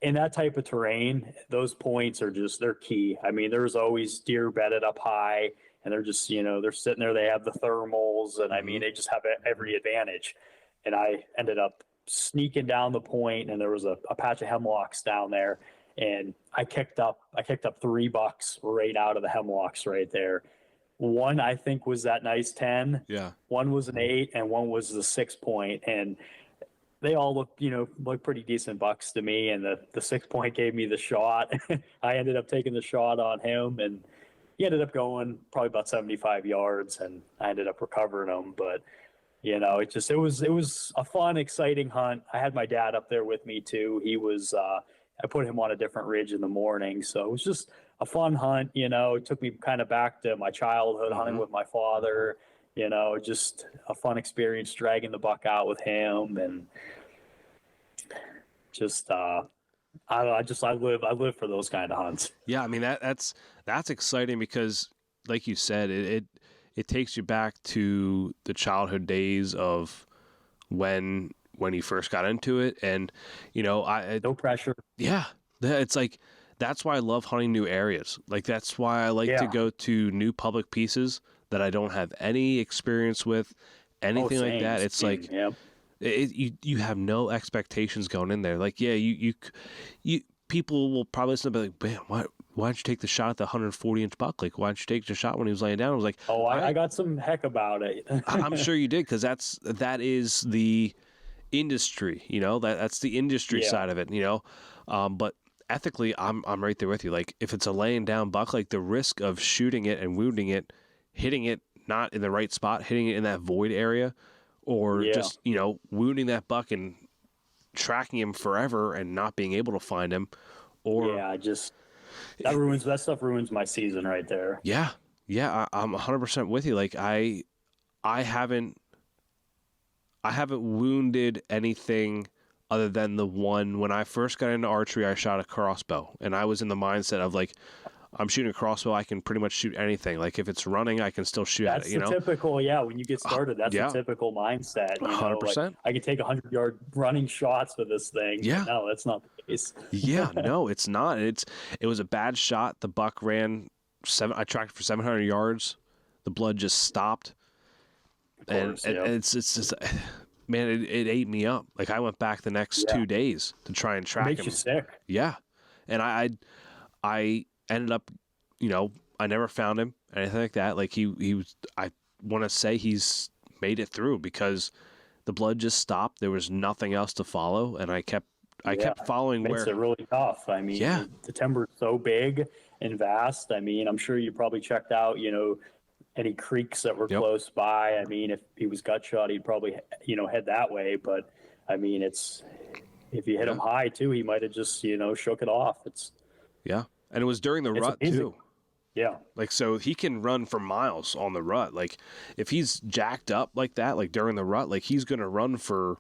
in that type of terrain, those points are just, they're key. I mean, there's always deer bedded up high, and they're just, they're sitting there, they have the thermals, and I mean, they just have every advantage. And I ended up sneaking down the point, and there was a patch of hemlocks down there, and I kicked up 3 bucks right out of the hemlocks right there. One, I think, was that nice 10. Yeah. One was an 8, and one was the 6 point. And they all look pretty decent bucks to me. And the 6 point gave me the shot. I ended up taking the shot on him, and he ended up going probably about 75 yards, and I ended up recovering him. But it was a fun, exciting hunt. I had my dad up there with me too. He was I put him on a different ridge in the morning, so it was just a fun hunt. It took me kind of back to my childhood hunting with my father. Just a fun experience dragging the buck out with him, and just I live for those kind of hunts. Yeah, I mean that's exciting because, like you said, it takes you back to the childhood days of when you first got into it, and No pressure. Yeah, it's like that's why I love hunting new areas. Like that's why I like to go to new public pieces that I don't have any experience with, anything like that. It's like you have no expectations going in there. Like you people will probably listen and be like, man, why don't you take the shot at the 140-inch buck? Like, why don't you take the shot when he was laying down? I was like, I got some heck about it. I'm sure you did, because that is the industry, that's the industry side of it, but ethically, I'm right there with you. Like, if it's a laying down buck, like the risk of shooting it and wounding it, hitting it not in the right spot, hitting it in that void area, or just wounding that buck and tracking him forever and not being able to find him, or that stuff ruins my season right there. I'm 100% with you. Like I haven't wounded anything other than the one when I first got into archery. I shot a crossbow, and I was in the mindset of like, I'm shooting a crossbow, I can pretty much shoot anything. Like if it's running, I can still shoot at it. That's the typical, when you get started, that's the typical mindset. 100%. Like, I can take 100-yard running shots with this thing. Yeah. No, that's not the case. Yeah, no, it's not. It was a bad shot. The buck ran I tracked for 700 yards. The blood just stopped. And it's just, man, it ate me up. Like I went back the next 2 days to try and track him. Makes you sick. Yeah. And I ended up, I never found him, anything like that. Like he was, I want to say he's made it through because the blood just stopped. There was nothing else to follow. And I kept following Makes it really tough. I mean, the timber's so big and vast. I mean, I'm sure you probably checked out, any creeks that were close by. I mean, if he was gut shot, he'd probably, head that way. But I mean, if you hit him high too, he might have just, shook it off. And it was during the rut too. Yeah. Like, so he can run for miles on the rut. Like if he's jacked up like that, like during the rut, like he's going to run for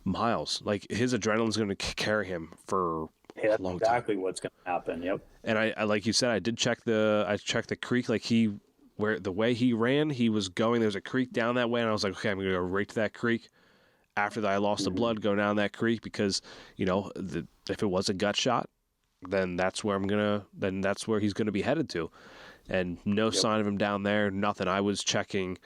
miles. Like his adrenaline's going to carry him for a long time. Exactly what's going to happen. Yep. And I like you said, I checked the creek. Like the way he ran, he was going, there's a creek down that way. And I was like, okay, I'm going to go right to that creek after that I lost the blood, go down that creek because, if it was a gut shot, then that's where he's going to be headed to. And no sign of him down there, nothing. I was checking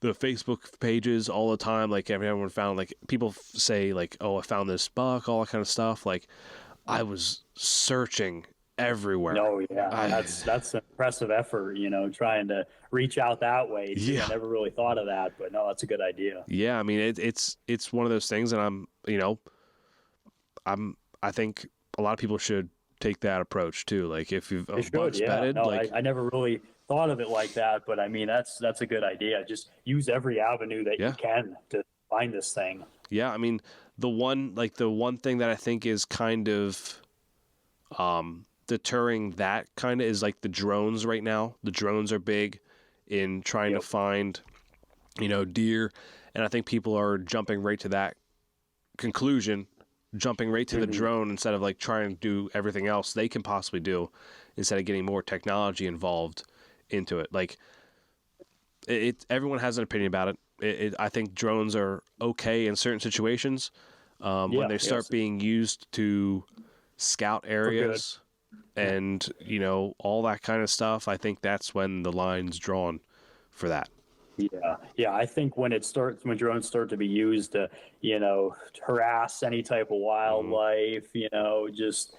the Facebook pages all the time. Like everyone found, like people say like, oh, I found this buck, all that kind of stuff. Like I was searching everywhere. No, that's an impressive effort, trying to reach out that way. I never really thought of that, but no, that's a good idea. Yeah. I mean, it's one of those things, and I think a lot of people should take that approach too. Like if you've bedded, I never really thought of it like that, but I mean, that's a good idea. Just use every avenue that you can to find this thing. Yeah. I mean, the one thing that I think is kind of, deterring that kind of is like the drones right now. The drones are big in trying to find, deer. And I think people are jumping right to that conclusion, jumping right to the drone instead of like trying to do everything else they can possibly do instead of getting more technology involved into it. Like everyone has an opinion about it. I think drones are okay in certain situations. When they start being used to scout areas and, all that kind of stuff, I think that's when the line's drawn for that. Yeah. I think when drones start to be used to, harass any type of wildlife, just,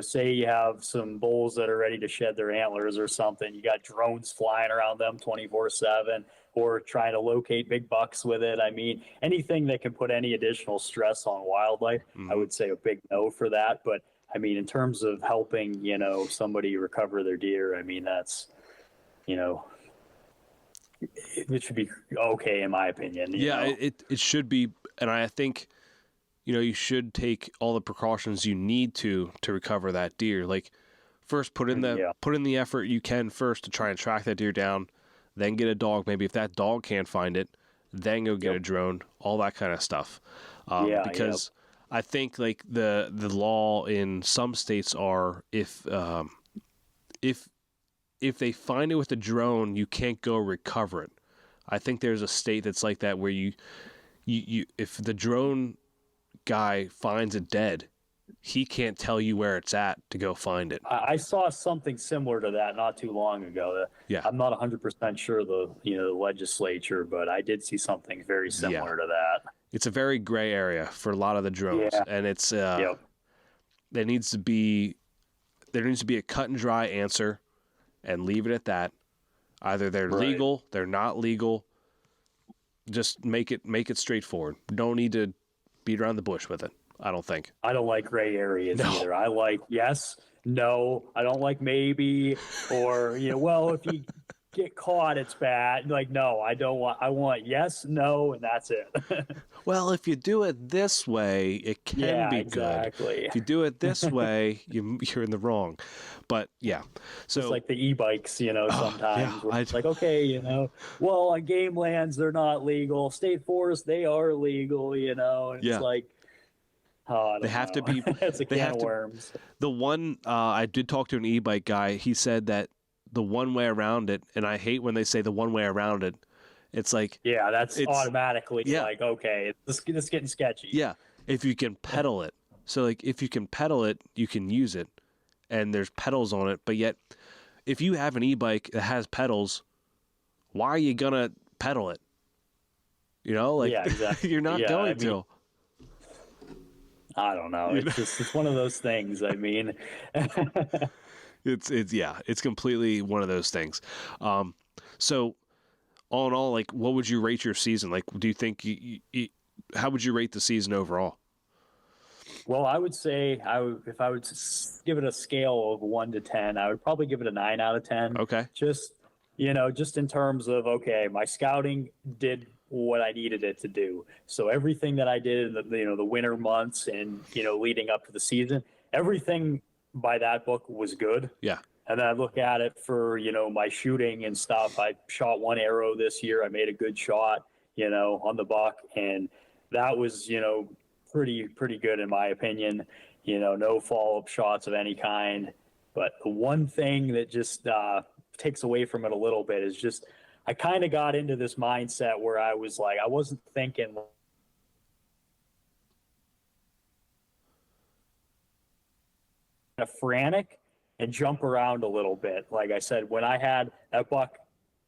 say you have some bulls that are ready to shed their antlers or something, you got drones flying around them 24/7, or trying to locate big bucks with it. I mean, anything that can put any additional stress on wildlife, I would say a big no for that. But I mean, in terms of helping, somebody recover their deer, I mean, that's, it should be okay in my opinion. It should be, and I think you should take all the precautions you need to recover that deer. Like, first put in the effort you can first to try and track that deer down, then get a dog. Maybe if that dog can't find it, then go get a drone. All that kind of stuff. Because I think like the law in some states are if they find it with a drone, you can't go recover it. I think there's a state that's like that where you if the drone guy finds it dead, he can't tell you where it's at to go find it. I saw something similar to that not too long ago. I'm not 100% sure the legislature, but I did see something very similar to that. It's a very gray area for a lot of the drones, and it's there needs to be a cut and dry answer, and leave it at that. Either they're legal, they're not legal. Just make it straightforward. Don't need to beat around the bush with it, I don't think. I don't like gray areas either. I like yes, no. I don't like maybe, or well, if you get caught, it's bad. Like, no, I don't want. I want yes, no, and that's it. Well, if you do it this way, it can be good. If you do it this way, you're in the wrong. But so it's like the e-bikes, sometimes it's like, okay, well, on game lands they're not legal. State forest, they are legal, and it's like, they have to be. It's a can of worms. The one I did talk to an e-bike guy. He said that the one way around it, and I hate when they say the one way around it. It's like that's automatically like, okay, this getting sketchy. Yeah, if you can pedal it. So like if you can pedal it, you can use it, and there's pedals on it. But yet, if you have an e-bike that has pedals, why are you gonna pedal it? Exactly. You're not going to. I don't know. It's one of those things. I mean, it's completely one of those things. So all in all, like, what would you rate your season? Like, do you think how would you rate the season overall? Well, I would say if I would give it a scale of 1 to 10, I would probably give it a 9 out of 10. Okay. Just in terms of, okay, my scouting did what I needed it to do. So everything that I did in the winter months and, leading up to the season, everything by that book was good. Yeah. And then I look at it for, my shooting and stuff. I shot one arrow this year. I made a good shot, on the buck. And that was, pretty good in my opinion. No follow-up shots of any kind. But the one thing that just takes away from it a little bit is just I kind of got into this mindset where I was like, I wasn't thinking frantic and jump around a little bit. Like I said, when I had that buck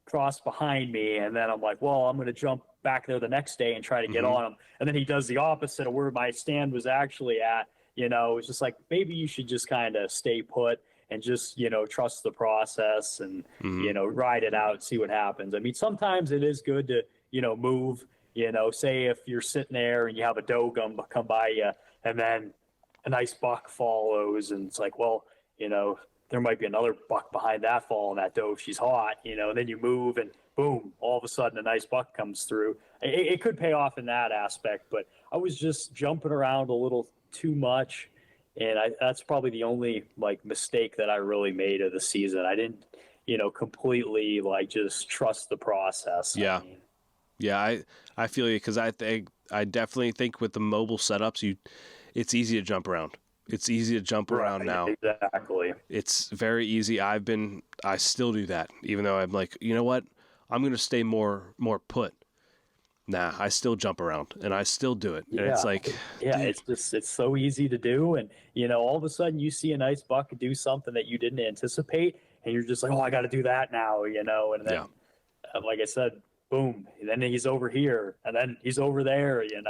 cross behind me, and then I'm like, well, I'm going to jump back there the next day and try to get on him. And then he does the opposite of where my stand was actually at. It's just like, maybe you should just kind of stay put and just, trust the process and, ride it out, see what happens. I mean, sometimes it is good to, move, say if you're sitting there and you have a doe come by you and then a nice buck follows, and it's like, well, there might be another buck behind that following that doe if she's hot, and then you move and boom, all of a sudden a nice buck comes through. It could pay off in that aspect, but I was just jumping around a little too much, and that's probably the only mistake that I really made of the season. I didn't, completely just trust the process. Yeah. I feel you, because I definitely think with the mobile setups, it's easy to jump around. It's easy to jump around now. Exactly. It's very easy. I still do that, even though I'm like, you know what? I'm going to stay more put. Nah, I still jump around and I still do it. And it's like, yeah, dude, it's so easy to do. And, all of a sudden you see a nice buck do something that you didn't anticipate. And you're just like, oh, I got to do that now, and then, yeah. like I said, boom, and then he's over here and then he's over there, and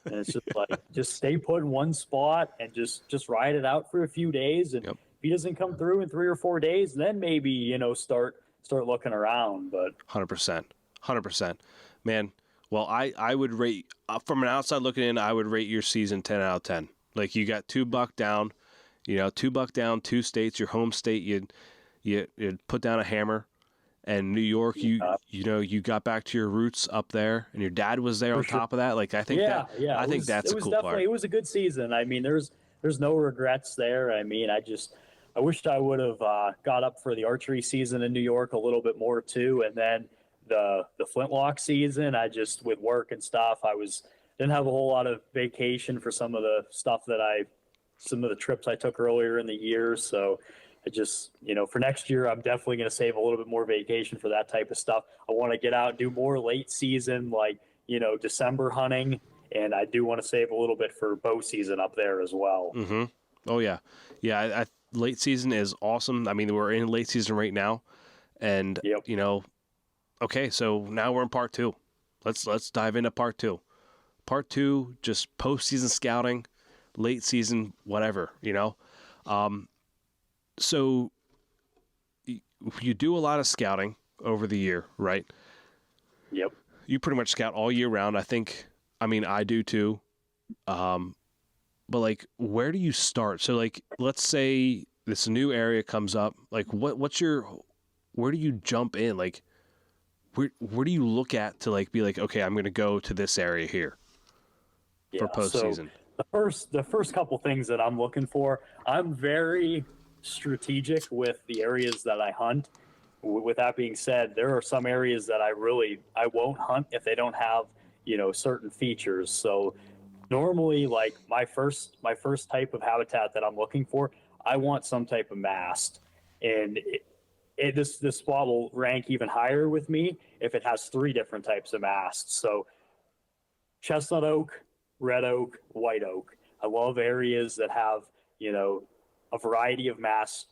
it's just like, just stay put in one spot and just ride it out for a few days. And Yep. if he doesn't come through in 3 or 4 days, then maybe, start looking around. But 100%. Man, well, I would rate, from an outside looking in, I would rate your season 10 out of 10. Like, you got 2 buck down, 2 buck down, 2 states, your home state, you'd put down a hammer. And New York, you got back to your roots up there, and your dad was there on top of that. Like, I think I think that's a cool part. It was a good season. I mean, there's no regrets there. I mean, I wished I would have got up for the archery season in New York a little bit more too, and then the flintlock season. I just, with work and stuff, didn't have a whole lot of vacation for some of the trips I took earlier in the year. So I just, for next year, I'm definitely going to save a little bit more vacation for that type of stuff. I want to get out, do more late season, like, December hunting. And I do want to save a little bit for bow season up there as well. Mm-hmm. Oh, yeah. Yeah, late season is awesome. I mean, we're in late season right now. And, yep. Okay, so now we're in part 2. Let's dive into part 2. Part 2, just postseason scouting, late season, whatever, So you do a lot of scouting over the year, right? Yep. You pretty much scout all year round. I do too. But like, where do you start? So like, let's say this new area comes up. Like, where do you jump in? Like, where do you look at to like be like, okay, I'm going to go to this area here for postseason? So the first couple things that I'm looking for, I'm very strategic with the areas that I hunt. With that being said, there are some areas that I won't hunt if they don't have, certain features. So normally, like my first type of habitat that I'm looking for, I want some type of mast. And this spot will rank even higher with me if it has 3 different types of masts. So chestnut oak, red oak, white oak. I love areas that have, a variety of mast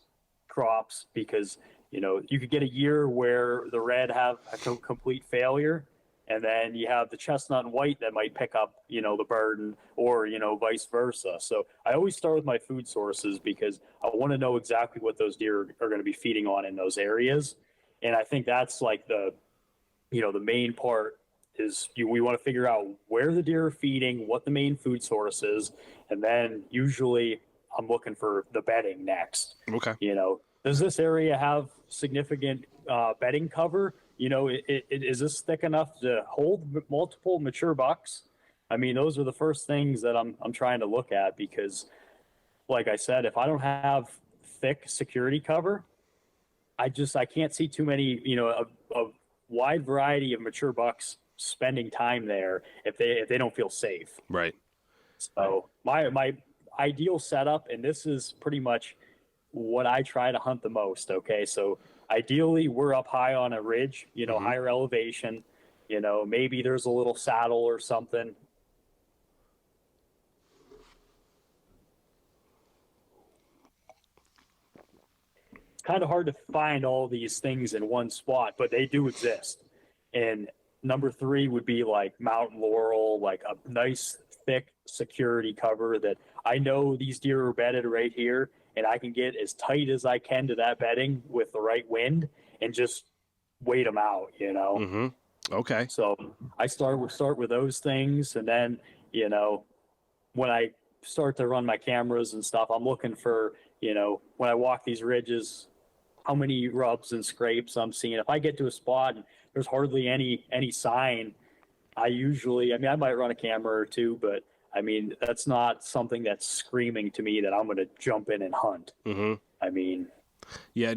crops, because, you could get a year where the red have a complete failure, and then you have the chestnut and white that might pick up, the burden, or, vice versa. So I always start with my food sources, because I want to know exactly what those deer are going to be feeding on in those areas. And I think that's like the main part is we want to figure out where the deer are feeding, what the main food source is, and then usually I'm looking for the bedding next. Okay. Does this area have significant bedding cover? Is this thick enough to hold multiple mature bucks? I mean, those are the first things that I'm trying to look at, because, like I said, if I don't have thick security cover, I can't see too many, a wide variety of mature bucks spending time there if they don't feel safe. Right. So my ideal setup, and this is pretty much what I try to hunt the most. Okay. So ideally we're up high on a ridge, Mm-hmm. higher elevation, maybe there's a little saddle or something. It's kind of hard to find all these things in one spot, but they do exist. And number 3 would be like mountain laurel, like a nice thick security cover that I know these deer are bedded right here, and I can get as tight as I can to that bedding with the right wind and just wait them out, Mm-hmm. Okay. So I start with those things, and then, when I start to run my cameras and stuff, I'm looking for, when I walk these ridges, how many rubs and scrapes I'm seeing. If I get to a spot and there's hardly any sign, I might run a camera or 2, but I mean, that's not something that's screaming to me that I'm going to jump in and hunt. Mm-hmm. I mean, yeah.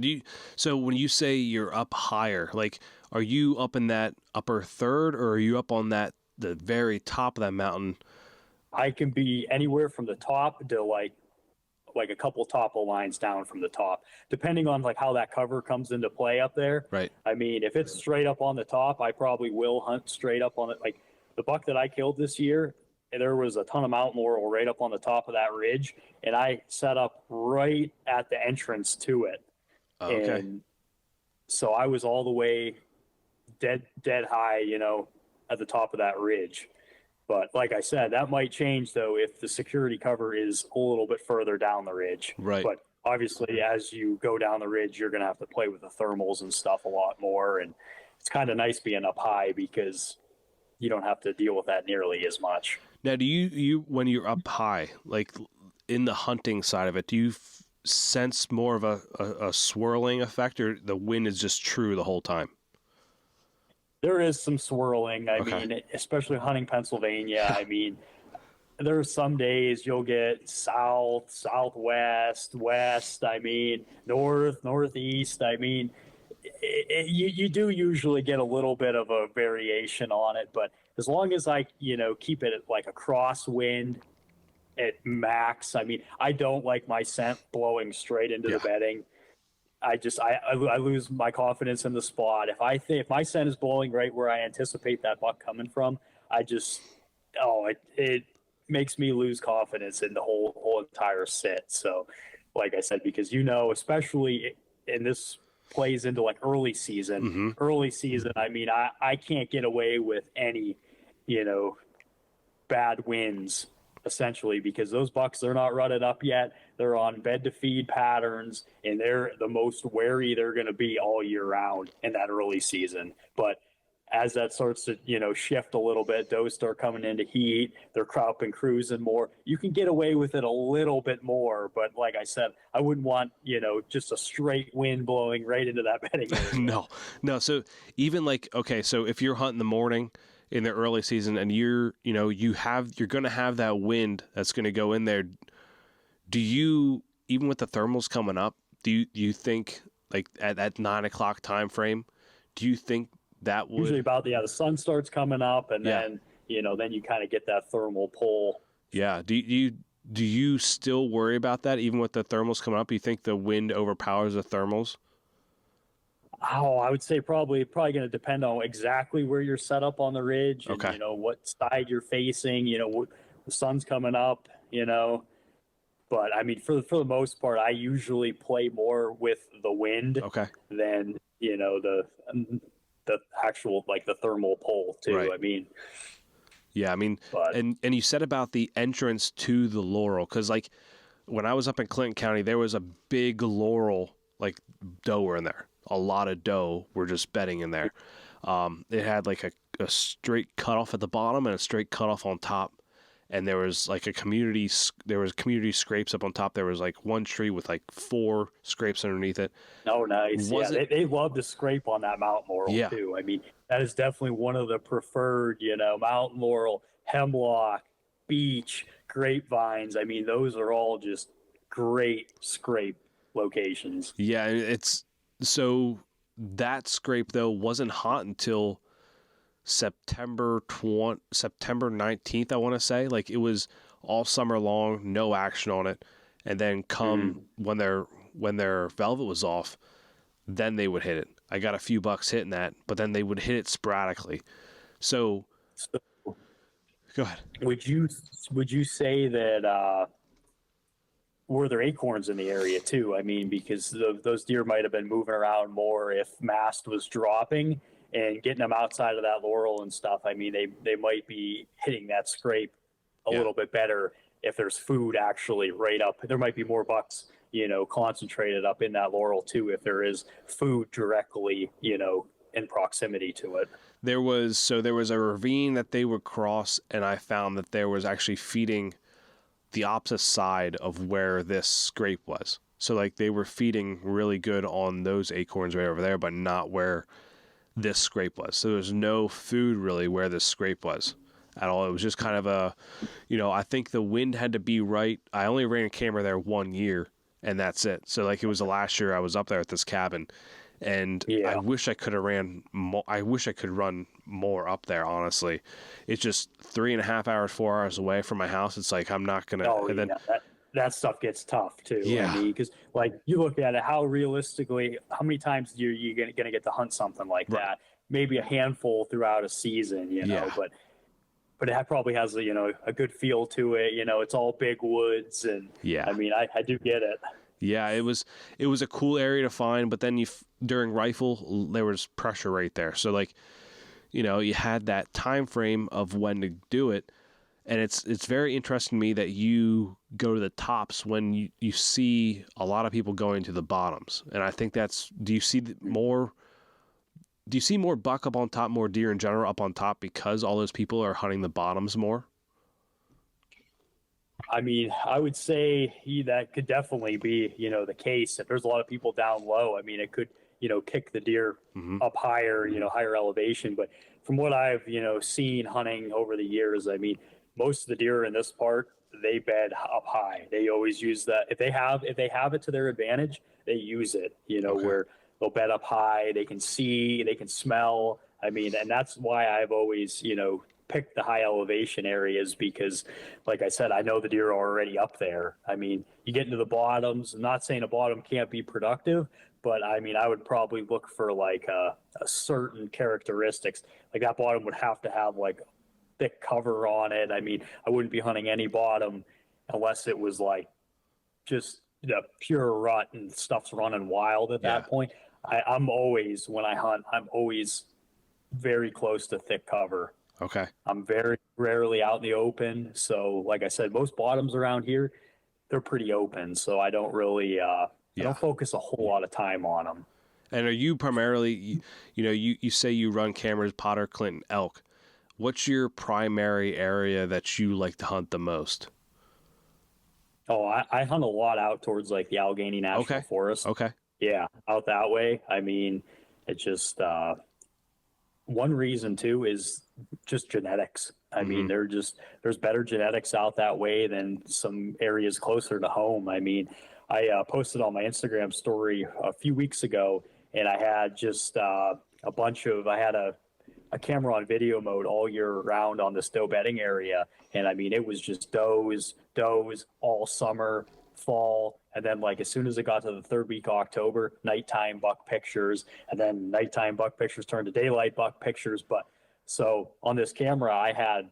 So when you say you're up higher, like, are you up in that upper third, or are you up on the very top of that mountain? I can be anywhere from the top to like a couple topo lines down from the top, depending on like how that cover comes into play up there. Right. I mean, if it's straight up on the top, I probably will hunt straight up on it. Like the buck that I killed this year, there was a ton of mountain laurel right up on the top of that ridge, and I set up right at the entrance to it. Okay. And so I was all the way dead high, at the top of that ridge. But like I said, that might change though if the security cover is a little bit further down the ridge. Right. But obviously, as you go down the ridge, you're going to have to play with the thermals and stuff a lot more. And it's kind of nice being up high because you don't have to deal with that nearly as much. Now, do you when you're up high, like in the hunting side of it, do you sense more of a swirling effect, or the wind is just true the whole time? There is some swirling. I mean, especially hunting Pennsylvania. I mean, there are some days you'll get south, southwest, west. I mean, north, northeast. I mean, you do usually get a little bit of a variation on it, but as long as I, keep it at like a crosswind at max. I mean, I don't like my scent blowing straight into the bedding. I lose my confidence in the spot. If my scent is blowing right where I anticipate that buck coming from, it makes me lose confidence in the whole entire sit. So, like I said, because especially in this plays into like early season. I mean, I can't get away with any, bad winds essentially, because those bucks, they're not rutted up yet. They're on bed to feed patterns, and they're the most wary they're going to be all year round in that early season. But as that starts to, shift a little bit, does start coming into heat, they're up and cruising more, you can get away with it a little bit more. But like I said, I wouldn't want, just a straight wind blowing right into that bedding area. No. So even so if you're hunting the morning in the early season and you're going to have that wind that's going to go in there, do you, even with the thermals coming up, do you think like at that 9 o'clock time frame, do you think that would usually about the sun starts coming up and then then you kind of get that thermal pull. Yeah. Do you still worry about that even with the thermals coming up? You think the wind overpowers the thermals? Oh, I would say probably going to depend on exactly where you're set up on the ridge and what side you're facing, the sun's coming up, but I mean, for the most part, I usually play more with the wind than, the actual, like the thermal pull too. Right. I mean, and you said about the entrance to the laurel, because like when I was up in Clinton County, there was a big laurel, like doe were in there. A lot of doe were just bedding in there. It had like a straight cutoff at the bottom and a straight cutoff on top. And there was like community scrapes up on top. There was like one tree with like 4 scrapes underneath it. Oh, nice. They love to scrape on that mountain laurel too. I mean, that is definitely one of the preferred, mountain laurel, hemlock, beech, grapevines. I mean, those are all just great scrape locations. Yeah, so that scrape though wasn't hot until September 19th, I want to say. Like it was all summer long, no action on it, and then when their velvet was off, then they would hit it. I got a few bucks hitting that, but then they would hit it sporadically. So go ahead. Would you say that were there acorns in the area too? I mean, because those deer might have been moving around more if mast was dropping and getting them outside of that laurel and stuff. I mean, they might be hitting that scrape a little bit better if there's food actually right up. There might be more bucks, concentrated up in that laurel too, if there is food directly, in proximity to it. There was a ravine that they would cross, and I found that there was actually feeding the opposite side of where this scrape was. So like they were feeding really good on those acorns right over there, but not where this scrape was. So there's no food really where this scrape was at all. It was just kind of I think the wind had to be right. I only ran a camera there 1 year and that's it. So like it was the last year I was up there at this cabin, and I wish I could have ran more. I wish I could run more up there. Honestly, it's just 3.5 hours, 4 hours away from my house. It's like, I'm not going to, that stuff gets tough too. Yeah. I mean, because like you look at it, how many times are you going to get to hunt something like that? Maybe a handful throughout a season, but but it probably has a good feel to it. It's all big woods, and Yeah. I mean, I do get it. Yeah, it was a cool area to find, but then during rifle there was pressure right there. So like, you had that time frame of when to do it, and it's very interesting to me that you go to the tops when you see a lot of people going to the bottoms. And I think do you see more buck up on top, more deer in general up on top because all those people are hunting the bottoms more? I mean, I would say that could definitely be, the case. If there's a lot of people down low, I mean, it could, kick the deer up higher, higher elevation. But from what I've, seen hunting over the years, I mean, most of the deer in this park, they bed up high. They always use that. If they have it to their advantage, they use it, Okay. where they'll bed up high, they can see, they can smell. I mean, and that's why I've always, pick the high elevation areas, because like I said, I know the deer are already up there. I mean, you get into the bottoms. I'm not saying a bottom can't be productive, but I mean, I would probably look for like a certain characteristics. Like that bottom would have to have like thick cover on it. I mean, I wouldn't be hunting any bottom unless it was like just pure rut and stuff's running wild at that point. I'm always, when I hunt, I'm always very close to thick cover. Okay. I'm very rarely out in the open. So like I said, most bottoms around here, they're pretty open. So I don't really, I don't focus a whole lot of time on them. And are you primarily, you say you run cameras, Potter, Clinton, elk. What's your primary area that you like to hunt the most? Oh, I hunt a lot out towards like the Allegheny National Forest. Okay. Yeah, out that way. I mean, it's just, one reason too is just genetics. I mean, there's better genetics out that way than some areas closer to home. I mean, I posted on my Instagram story a few weeks ago, and I had just I had a camera on video mode all year round on this doe bedding area. And I mean, it was just does all summer, fall. And then like, as soon as it got to the third week of October, nighttime buck pictures, and then nighttime buck pictures turned to daylight buck pictures. But so on this camera, I had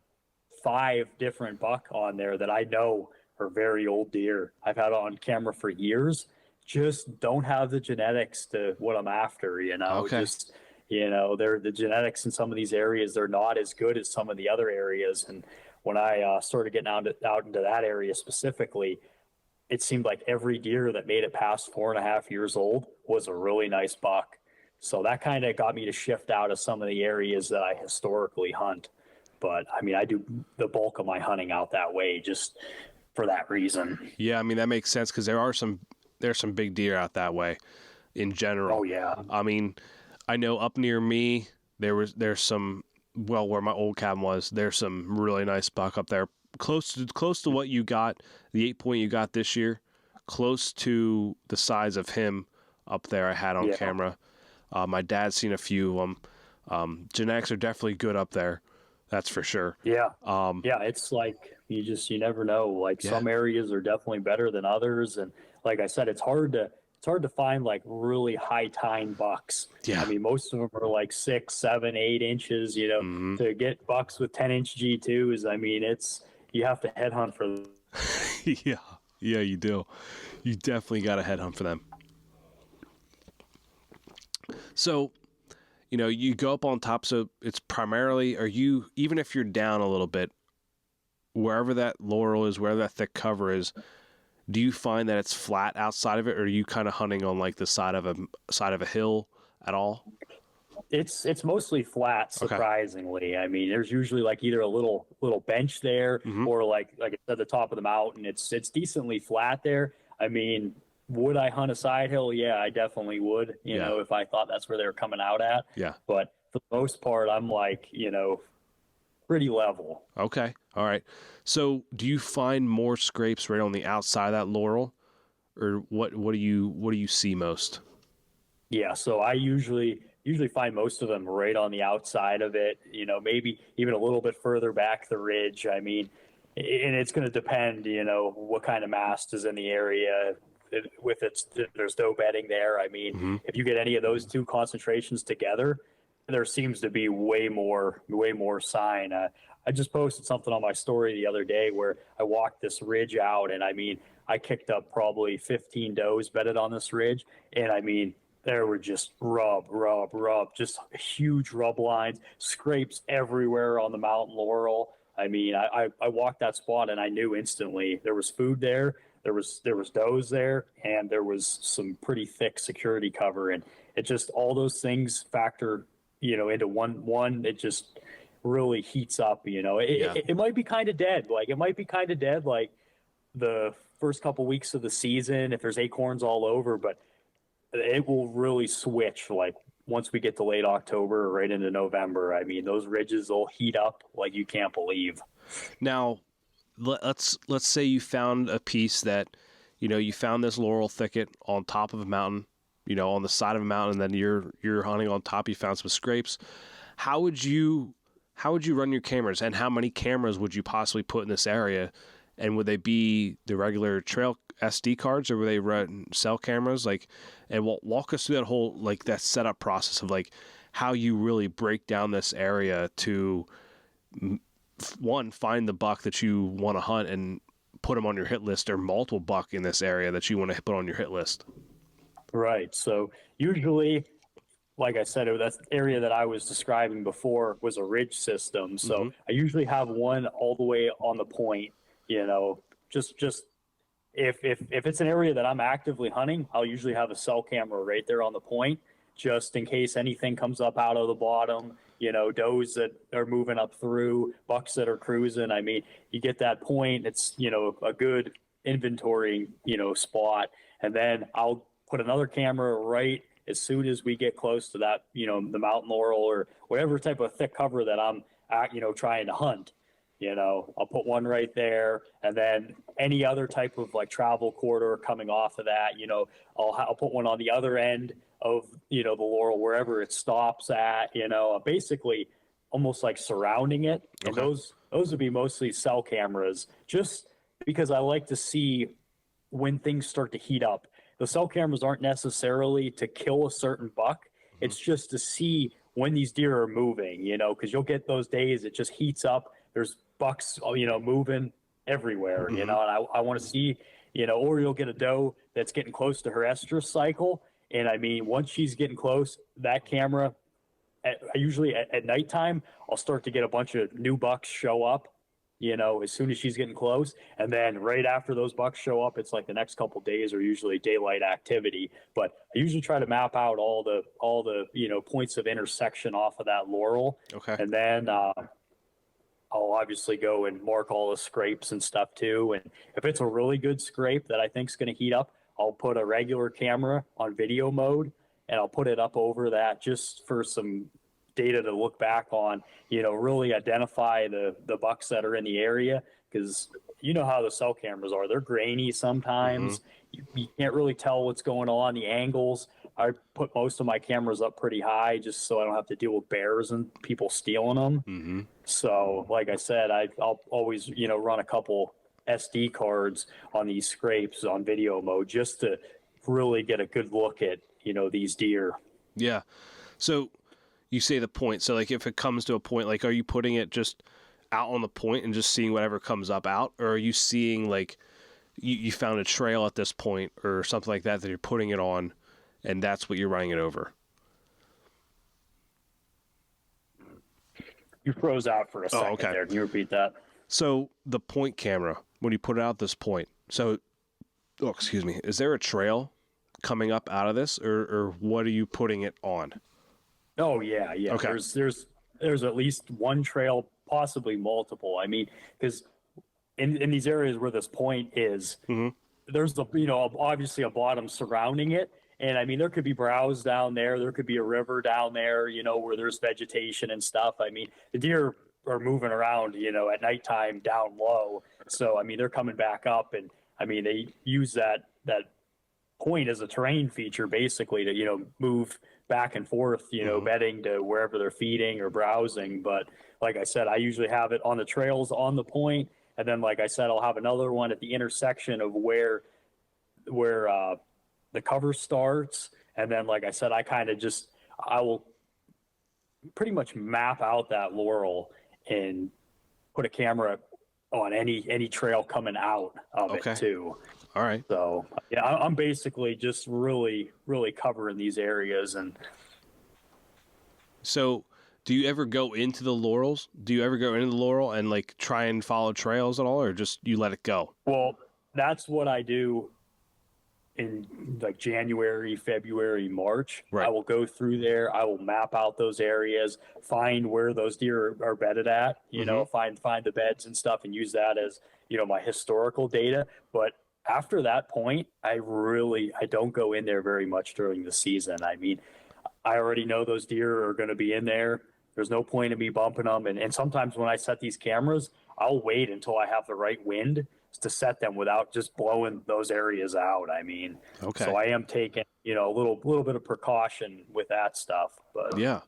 5 different buck on there that I know are very old deer. I've had on camera for years, just don't have the genetics to what I'm after, just, they're the genetics in some of these areas, they're not as good as some of the other areas. And when I started getting out into that area specifically, it seemed like every deer that made it past 4.5 years old was a really nice buck. So that kind of got me to shift out of some of the areas that I historically hunt. But I mean, I do the bulk of my hunting out that way just for that reason. Yeah, I mean, that makes sense because there's some big deer out that way in general. Oh yeah. I mean, I know up near me there's some, well, where my old cabin was, there's some really nice buck up there, close to what you got, the 8-point you got this year, close to the size of him up there I had on camera. My dad's seen a few of them. Genetics are definitely good up there. That's for sure. Yeah. It's like, you never know. Like some areas are definitely better than others. And like I said, it's hard to find like really high tine bucks. Yeah. I mean, most of them are like 6, 7, 8 inches, to get bucks with 10-inch G2s. I mean, you have to headhunt for them. Yeah, you do. You definitely got to headhunt for them. So, you go up on top. So it's primarily, even if you're down a little bit, wherever that laurel is, wherever that thick cover is, do you find that it's flat outside of it, or are you kind of hunting on like the side of a hill at all? It's mostly flat, surprisingly. Okay. I mean, there's usually like either a little bench there, or like at the top of the mountain, it's decently flat there. I mean, would I hunt a side hill? Yeah, I definitely would, if I thought that's where they were coming out at. Yeah. But for the most part, I'm like, pretty level. Okay. All right. So do you find more scrapes right on the outside of that laurel, or what do you see most? Yeah. So I usually find most of them right on the outside of it, maybe even a little bit further back the ridge. I mean, and it's going to depend, what kind of mast is in the area. There's doe bedding there. I mean, if you get any of those two concentrations together, there seems to be way more sign. I just posted something on my story the other day where I walked this ridge out, and I mean, I kicked up probably 15 does bedded on this ridge, and I mean, there were just rub, just huge rub lines, scrapes everywhere on the mountain laurel. I mean, I walked that spot and I knew instantly there was food there, there was does there, and there was some pretty thick security cover, and it just all those things factor, into one. It just really heats up. It might be kind of dead. Like it might be kind of dead. Like the first couple weeks of the season, if there's acorns all over, but it will really switch like once we get to late October or right into November. I mean, those ridges will heat up like you can't believe. Now, let's say you found a piece that, you found this laurel thicket on top of a mountain, on the side of a mountain, and then you're hunting on top, you found some scrapes. How would you run your cameras, and how many cameras would you possibly put in this area? And would they be the regular trail SD cards, or would they run cell cameras? Like, and walk us through that whole, like, that setup process of like how you really break down this area to one, find the buck that you want to hunt and put them on your hit list, or multiple buck in this area that you want to put on your hit list. Right. So usually, like I said, that area that I was describing before was a ridge system. So I usually have one all the way on the point. Just if it's an area that I'm actively hunting, I'll usually have a cell camera right there on the point, just in case anything comes up out of the bottom. Does that are moving up through, bucks that are cruising. I mean, you get that point. It's a good inventory spot, and then I'll put another camera right as soon as we get close to that, the mountain laurel or whatever type of thick cover that I'm trying to hunt. I'll put one right there, and then any other type of like travel corridor coming off of that, I'll put one on the other end of, the laurel, wherever it stops at, basically almost like surrounding it. And those would be mostly cell cameras, just because I like to see when things start to heat up. The cell cameras aren't necessarily to kill a certain buck. It's just to see when these deer are moving, because you'll get those days it just heats up. There's bucks, moving everywhere, and I want to see, or you'll get a doe that's getting close to her estrus cycle. And I mean, once she's getting close, that camera, I usually at nighttime, I'll start to get a bunch of new bucks show up, as soon as she's getting close. And then right after those bucks show up, it's like the next couple of days are usually daylight activity. But I usually try to map out all the points of intersection off of that laurel. Okay. And then I'll obviously go and mark all the scrapes and stuff too. And if it's a really good scrape that I think is going to heat up, I'll put a regular camera on video mode, and I'll put it up over that just for some data to look back on, really identify the bucks that are in the area. Because how the cell cameras are. They're grainy sometimes. You can't really tell what's going on, the angles. I put most of my cameras up pretty high just so I don't have to deal with bears and people stealing them. So like I said, I'll always, run a couple SD cards on these scrapes on video mode just to really get a good look at, these deer. Yeah. So you say the point. So like if it comes to a point, like are you putting it just out on the point and just seeing whatever comes up out? Or are you seeing like you found a trail at this point or something like that you're putting it on and that's what you're running it over? You froze out for a second there. Can you repeat that? So the point camera, when you put it out this point, is there a trail coming up out of this or what are you putting it on? Oh yeah. Okay. There's at least one trail, possibly multiple. I mean, because in these areas where this point is, there's obviously a bottom surrounding it. And I mean, there could be browse down there. There could be a river down there, where there's vegetation and stuff. I mean, the deer are moving around, at nighttime down low. So, I mean, they're coming back up, and I mean, they use that point as a terrain feature basically to, move back and forth, bedding to wherever they're feeding or browsing. But like I said, I usually have it on the trails on the point. And then, like I said, I'll have another one at the intersection of where the cover starts. And then, like I said, I will pretty much map out that laurel and put a camera on any trail coming out of it too. All right. So yeah, I'm basically just really covering these areas. And so, do you ever go into the Laurels? Do you ever go into the Laurel and like try and follow trails at all, or just you let it go? well, that's what I do in like January, February, March. Right. I will go through there. I will map out those areas, find where those deer are bedded at, you know, find the beds and stuff, and use that as, you know, my historical data. But after that point, I don't go in there very much during the season. I mean, I already know those deer are going to be in there. There's no point in me bumping them. And sometimes when I set these cameras, I'll wait until I have the right wind to set them without just blowing those areas out. I mean, so I am taking, you know, a little bit of precaution with that stuff. But yeah,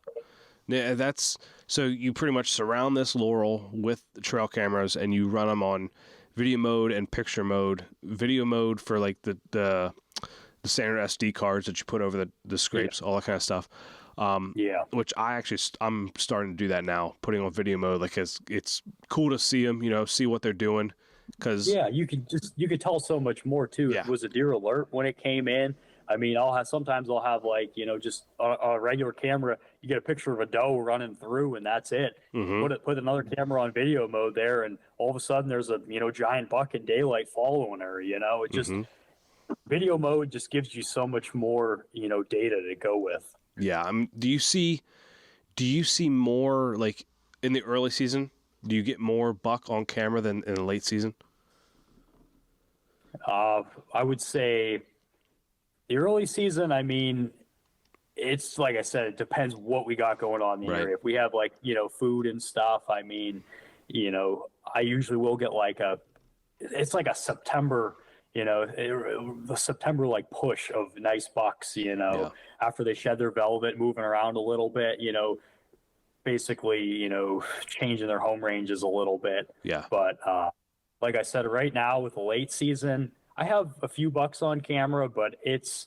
that's so you pretty much surround this Laurel with the trail cameras, and you run them on video mode and picture mode. Video mode for like the standard SD cards that you put over the scrapes, all that kind of stuff. Which I'm starting to do that now, putting on video mode. Like it's cool to see them, you know, see what they're doing. Cause you could tell so much more too. Yeah. It was a deer alert when it came in. I mean, sometimes I'll have like, you know, just a regular camera, you get a picture of a doe running through and that's it. Put another camera on video mode there, and all of a sudden there's a, you know, giant buck in daylight following her, you know. It just video mode just gives you so much more, you know, data to go with. Yeah. Do you see more like in the early season? Do you get more buck on camera than in the late season? I would say the early season, I mean, it's like I said, it depends what we got going on in the area. If we have like, you know, food and stuff, I mean, you know, I usually will get like it's like a September, you know, the September like push of nice bucks, you know, after they shed their velvet, moving around a little bit, you know, basically, you know, changing their home ranges a little bit. Yeah. But like I said, right now with the late season, I have a few bucks on camera, but it's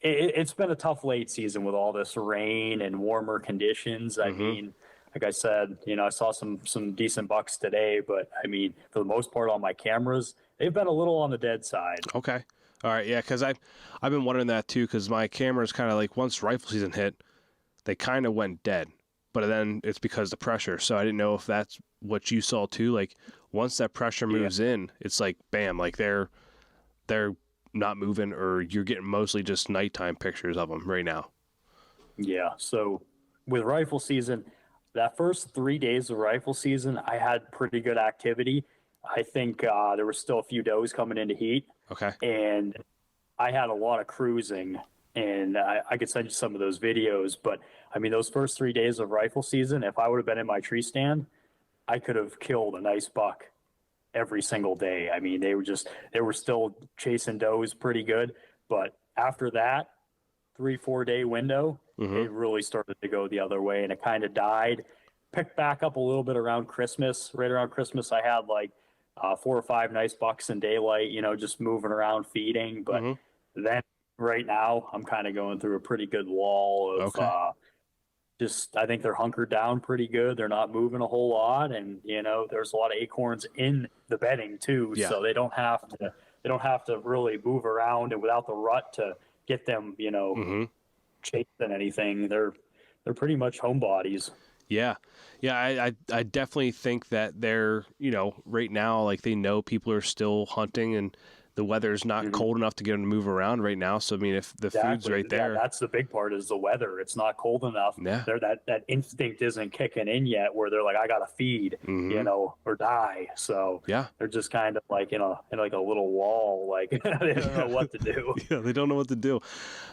been a tough late season with all this rain and warmer conditions. I mean, like I said, you know, I saw some decent bucks today, but I mean, for the most part on my cameras, they've been a little on the dead side. Okay. All right. Yeah. Cause I've been wondering that too. Cause my cameras kind of like once rifle season hit, they kind of went dead, but then it's because of the pressure. So I didn't know if that's what you saw too. Like once that pressure moves in, it's like, bam, like they're not moving, or you're getting mostly just nighttime pictures of them right now. Yeah. So with rifle season, that first 3 days of rifle season, I had pretty good activity. I think there were still a few does coming into heat. Okay. And I had a lot of cruising, and I could send you some of those videos. But I mean, those first 3 days of rifle season, if I would have been in my tree stand, I could have killed a nice buck every single day. I mean, they were still chasing does pretty good. But after that 3-4 day window, it really started to go the other way, and it kind of died. Picked back up a little bit around Christmas. Right around Christmas, I had like 4 or 5 nice bucks in daylight, you know, just moving around feeding. But then right now, I'm kind of going through a pretty good wall of I think they're hunkered down pretty good. They're not moving a whole lot, and you know, there's a lot of acorns in the bedding too, so they don't have to really move around, and without the rut to get them, you know, chasing anything. They're pretty much homebodies. Yeah. I definitely think that they're, you know, right now, like they know people are still hunting, and the weather's not cold enough to get them to move around right now. So, I mean, if the food's right there. Yeah, that's the big part, is the weather. It's not cold enough. Yeah. That instinct isn't kicking in yet, where they're like, I got to feed, you know, or die. So they're just kind of like in like a little wall, like they don't know what to do. Yeah, they don't know what to do.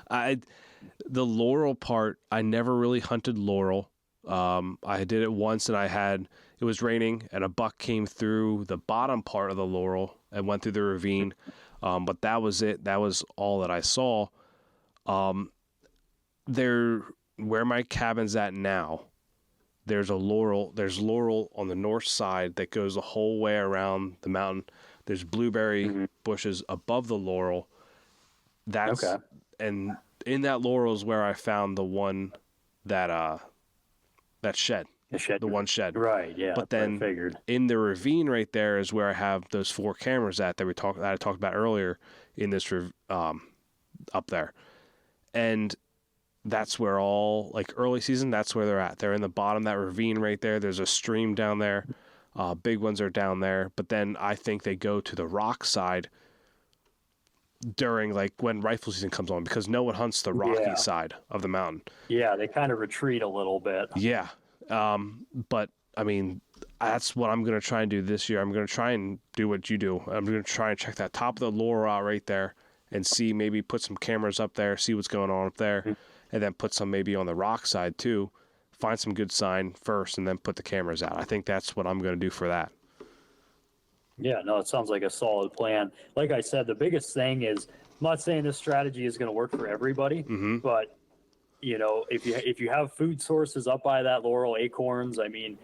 The Laurel part, I never really hunted Laurel. I did it once, and it was raining, and a buck came through the bottom part of the Laurel and went through the ravine. But that was it. That was all that I saw. Where my cabin's at now, there's Laurel on the north side that goes the whole way around the mountain. There's blueberry bushes above the Laurel. And in that Laurel is where I found the one that shed. the one shed. Right. Yeah. But then in the ravine right there is where I have those 4 cameras that I talked about earlier in this up there. And that's where all, like, early season, that's where they're at. They're in the bottom of that ravine right there. There's a stream down there. Big ones are down there. But then I think they go to the rock side during, like, when rifle season comes on, because no one hunts the rocky side of the mountain. Yeah, they kind of retreat a little bit. Yeah. But, I mean, that's what I'm going to try and do this year. I'm going to try and do what you do. I'm going to try and check that top of the Laurel out right there and see, maybe put some cameras up there, see what's going on up there, and then put some maybe on the rock side too. Find some good sign first and then put the cameras out. I think that's what I'm going to do for that. Yeah, no, it sounds like a solid plan. Like I said, the biggest thing is, I'm not saying this strategy is going to work for everybody, but you know, if you have food sources up by that Laurel, acorns, I mean,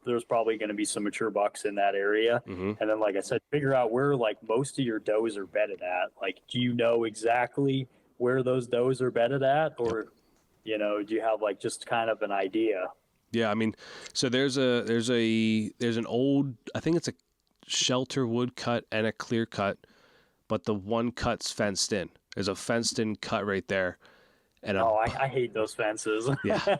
there's probably going to be some mature bucks in that area. And then, like I said, figure out where, like, most of your does are bedded at. Like, do you know exactly where those does are bedded at, or, you know, do you have, like, just kind of an idea? Yeah, I mean, so there's an old, I think it's a shelter wood cut and a clear cut, but the one cut's fenced in. There's a fenced in cut right there. And I hate those fences. Yeah.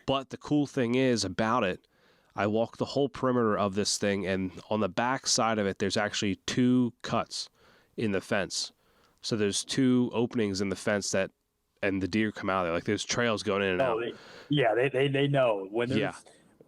But the cool thing is about it, I walk the whole perimeter of this thing, and on the back side of it, there's actually 2 cuts in the fence. So there's 2 openings in the fence and the deer come out of there. Like, there's trails going in and out. They know when there's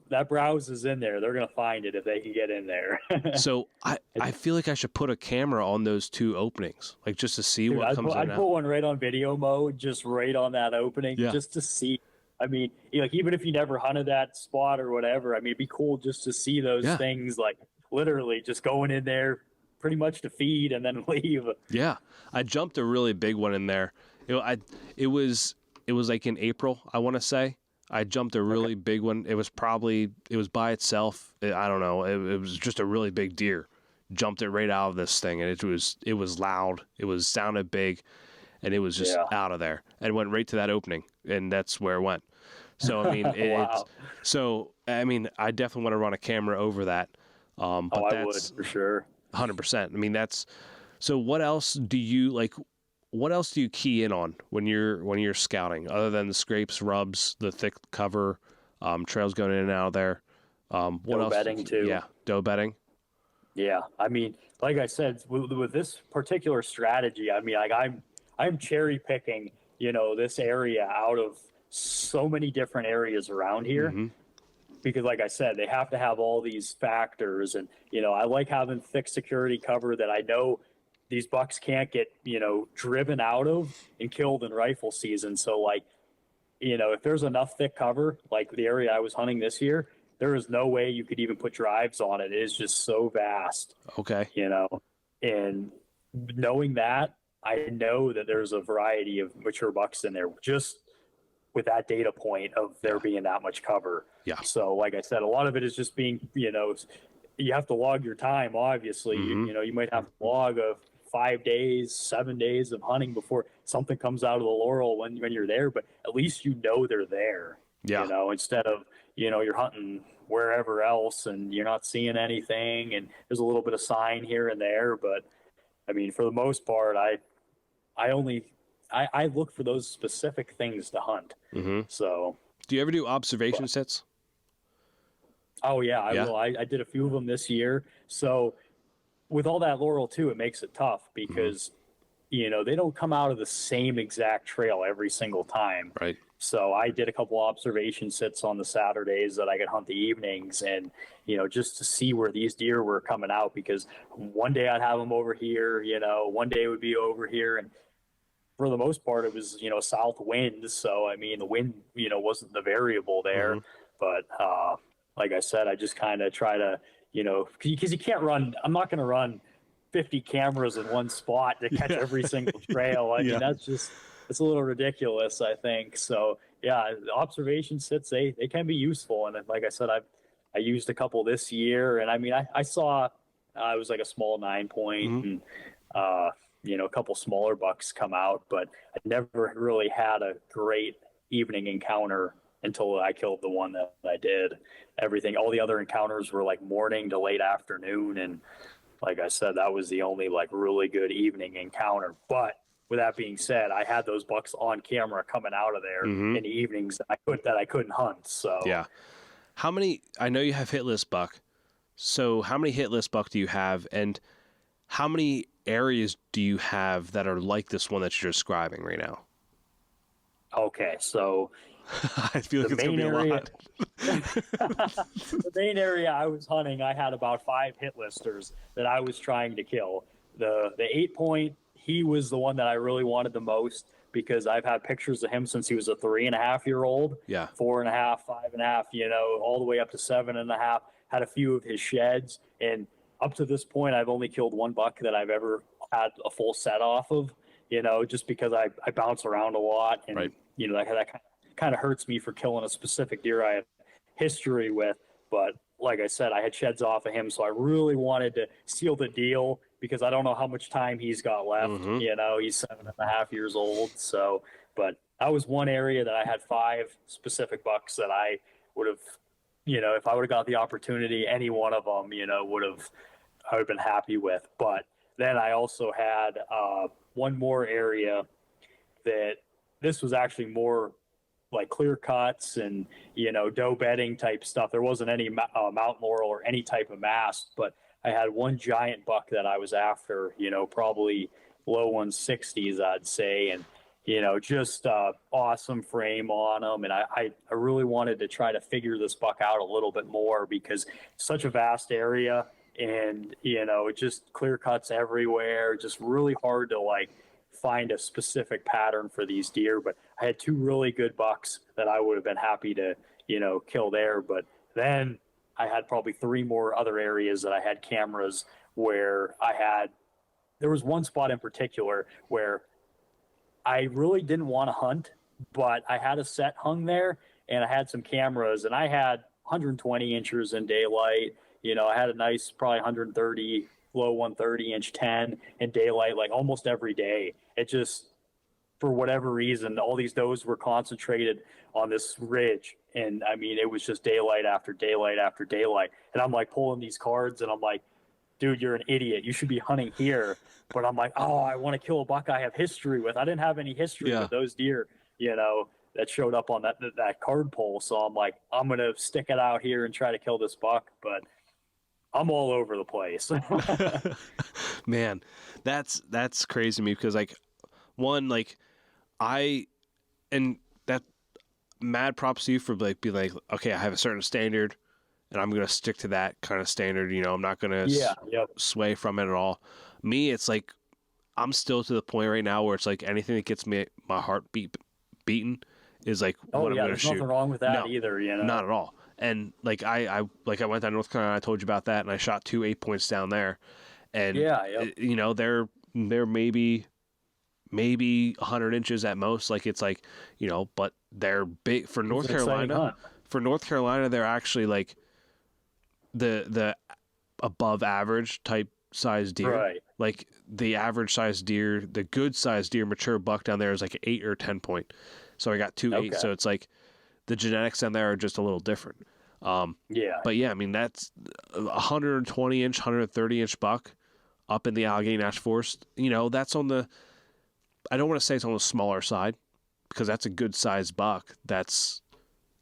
that browse is in there, they're going to find it if they can get in there. So I feel like I should put a camera on those 2 openings, like, just to see what comes in. I'd put one right on video mode, just right on that opening, just to see. I mean, like, even if you never hunted that spot or whatever, I mean, it'd be cool just to see those things, like, literally just going in there pretty much to feed and then leave. Yeah. I jumped a really big one in there. It was like in April, I want to say. I jumped a really big one. It was by itself. I don't know. It was just a really big deer. Jumped it right out of this thing, and it was loud. It sounded big, and it was just out of there, and went right to that opening, and that's where it went. So, I mean, I definitely want to run a camera over that. But I would, for sure. 100%. I mean, so what else do you like? What else do you key in on when you're scouting, other than the scrapes, rubs, the thick cover, trails going in and out of there? What doe else? Bedding too. Yeah, doe bedding. Yeah, I mean, like I said, with this particular strategy, I mean, like, I'm cherry picking, you know, this area out of so many different areas around here. Because, like I said, they have to have all these factors, and, you know, I like having thick security cover that I know these bucks can't get, you know, driven out of and killed in rifle season. So, like, you know, if there's enough thick cover, like the area I was hunting this year, there is no way you could even put drives on it. It is just so vast. Okay. You know, and knowing that, I know that there's a variety of mature bucks in there just with that data point of there being that much cover. Yeah. So, like I said, a lot of it is just being, you know, you have to log your time, obviously. You know, you might have to log 5 days, 7 days of hunting before something comes out of the Laurel when you're there, but at least you know they're there. You know, instead of, you know, you're hunting wherever else and you're not seeing anything, and there's a little bit of sign here and there. But I mean, for the most part, I look for those specific things to hunt. So, do you ever do observation sits? Oh yeah, I will. I did a few of them this year. So, with all that Laurel too, it makes it tough because, you know, they don't come out of the same exact trail every single time. Right. So I did a couple observation sits on the Saturdays that I could hunt the evenings, and, you know, just to see where these deer were coming out, because one day I'd have them over here, you know, one day it would be over here. And for the most part, it was, you know, south wind. So, I mean, the wind, you know, wasn't the variable there. But like I said, I just kind of try to, you know, because you can't run, I'm not going to run 50 cameras in one spot to catch every single trail. I mean, it's a little ridiculous, I think. So, yeah, the observation sits, they can be useful. And like I said, I used a couple this year. And I mean, I saw, it was like a small 9-point and, you know, a couple smaller bucks come out, but I never really had a great evening encounter until I killed the one that I did. All the other encounters were like morning to late afternoon. And like I said, that was the only like really good evening encounter. But with that being said, I had those bucks on camera coming out of there in the evenings that I couldn't hunt. So yeah. How many, I know you have hit list buck. So how many hit list buck do you have, and how many areas do you have that are like this one that you're describing right now? Okay, so I feel like it's going to be a lot. The main area I was hunting, I had about 5 hit listers that I was trying to kill. The 8-point, he was the one that I really wanted the most because I've had pictures of him since he was a 3.5-year-old. Yeah. 4.5, 5.5, all the way up to 7.5. Had a few of his sheds, and up to this point, I've only killed one buck that I've ever had a full set off of. Just because I bounce around a lot, and right. That kind of hurts me for killing a specific deer I have history with. But like I said, I had sheds off of him, so I really wanted to seal the deal because I don't know how much time he's got left. He's 7.5 years old. So, but that was one area that I had 5 specific bucks that I would have, if I would have got the opportunity, any one of them, I would have been happy with. But then I also had one more area that this was actually more like clear cuts and, doe bedding type stuff. There wasn't any mount laurel or any type of mast, but I had one giant buck that I was after, probably low 160s, I'd say. And, just awesome frame on them. And I really wanted to try to figure this buck out a little bit more because it's such a vast area and, just clear cuts everywhere, just really hard to like find a specific pattern for these deer. But I had 2 really good bucks that I would have been happy to, kill there. But then I had probably 3 more other areas that I had cameras where there was one spot in particular where I really didn't want to hunt, but I had a set hung there and I had some cameras and I had 120 inches in daylight. I had a nice, probably 130, low 130 inch 10 in daylight, like almost every day. It just, for whatever reason, all these does were concentrated on this ridge. And I mean, it was just daylight after daylight after daylight. And I'm like pulling these cards and I'm like, dude, you're an idiot. You should be hunting here. But I'm like, oh, I want to kill a buck I have history with. I didn't have any history with those deer, that showed up on that card pull. So I'm like, I'm going to stick it out here and try to kill this buck. But I'm all over the place. Man, that's crazy to me because that mad props to you for like being like, okay, I have a certain standard and I'm going to stick to that kind of standard. I'm not going to sway from it at all. Me, it's like, I'm still to the point right now where it's like anything that gets my heart beaten is like what I'm going to shoot. There's nothing wrong with that either, Not at all. And like I went down to North Carolina, I told you about that, and I shot 2 8-points down there. And they're maybe 100 inches at most. Like it's like, but they're big for North Carolina. For North Carolina, they're actually like the above average type size deer. Right. Like the average size deer, the good size deer, mature buck down there is like an 8 or 10 point. So I got 2 8s. So it's like the genetics down there are just a little different. But yeah, I mean, that's 120 inch, 130 inch buck up in the Allegheny National Forest. That's on the, I don't want to say it's on the smaller side because that's a good sized buck that's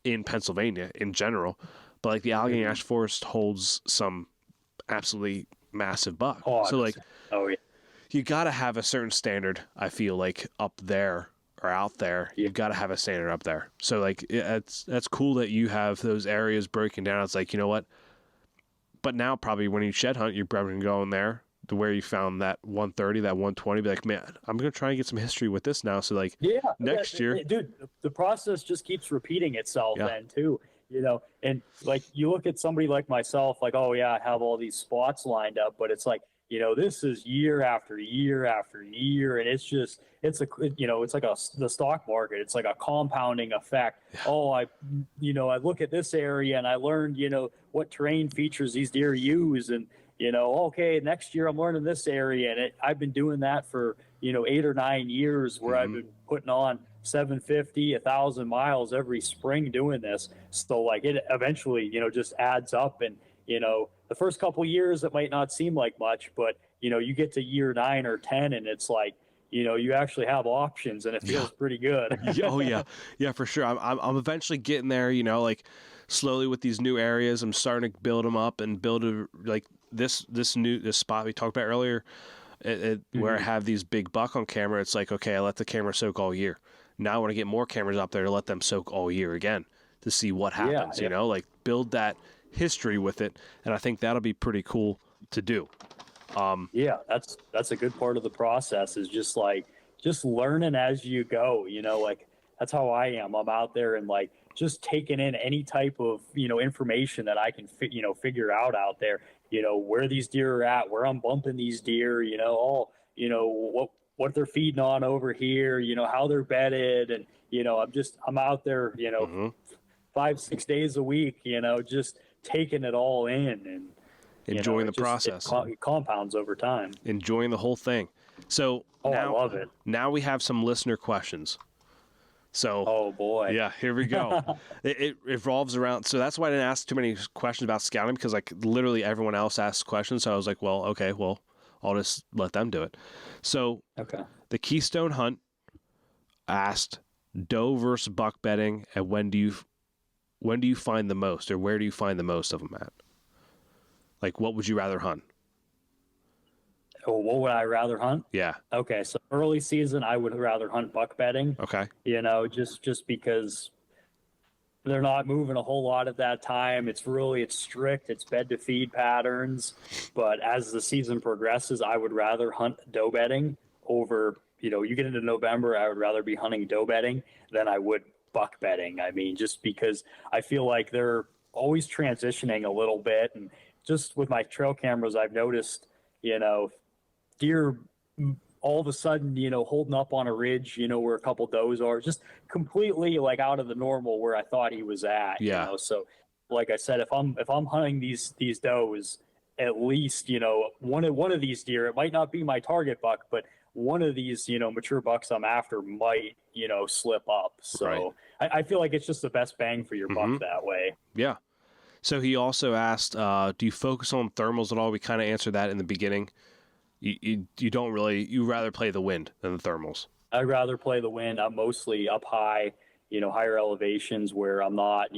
in Pennsylvania in general. But like the Allegheny National Forest holds some absolutely massive buck. So like, you got to have a certain standard. I feel like up there or out there, you've got to have a standard up there. So like, that's cool that you have those areas broken down. It's like, you know what? But now probably when you shed hunt, you're probably going to go in there to where you found that 130, that 120, be like, man, I'm going to try and get some history with this now. So like next year, dude, the process just keeps repeating itself then too. And like you look at somebody like myself, like, oh yeah, I have all these spots lined up, but it's like, this is year after year after year. And it's like the stock market. It's like a compounding effect. Yeah. Oh, I look at this area and I learned, what terrain features these deer use. And, Okay, next year I'm learning this area. And I've been doing that for, 8 or 9 years where I've been putting on 750, 1,000 miles every spring doing this. So like it eventually, just adds up. And, the first couple of years, it might not seem like much, but, you get to year 9 or 10 and it's like, you actually have options and it feels pretty good. Oh yeah. Yeah, for sure. I'm eventually getting there, like slowly with these new areas. I'm starting to build them up and build like this spot we talked about earlier, where I have these big buck on camera. It's like, okay, I let the camera soak all year. Now I want to get more cameras up there to let them soak all year again to see what happens, like build that history with it. And I think that'll be pretty cool to do. That's a good part of the process is just learning as you go, like that's how I am. I'm out there and like just taking in any type of, information that I can figure out there, where these deer are at, where I'm bumping these deer, what they're feeding on over here, how they're bedded. And, I'm out there, 5-6 days a week, just taking it all in and enjoying the process. It compounds over time. Enjoying the whole thing. So now, I love it. Now we have some listener questions. So, oh boy, yeah, here we go. it revolves around. So that's why I didn't ask too many questions about scouting because like literally everyone else asks questions. So I was like, well, okay, I'll just let them do it. So the Keystone Hunt asked doe versus buck bedding, and when do you find the most, or where do you find the most of them at? Like, what would you rather hunt? Oh, what would I rather hunt? Yeah. Okay, so early season, I would rather hunt buck bedding. Okay. Just because they're not moving a whole lot at that time. It's strict. It's bed to feed patterns. But as the season progresses, I would rather hunt doe bedding over, you get into November, I would rather be hunting doe bedding than I would buck bedding. I mean, just because I feel like they're always transitioning a little bit. And just with my trail cameras, I've noticed, deer all of a sudden, holding up on a ridge, where a couple does are just completely like out of the normal where I thought he was at. Yeah. So like I said, if I'm hunting these does, at least, one of these deer, it might not be my target buck, but one of these, mature bucks I'm after might, slip up. So right. I feel like it's just the best bang for your buck that way. Yeah. So he also asked, do you focus on thermals at all? We kind of answered that in the beginning. You don't really, you rather play the wind than the thermals. I'd rather play the wind. I'm mostly up high, higher elevations where I'm not,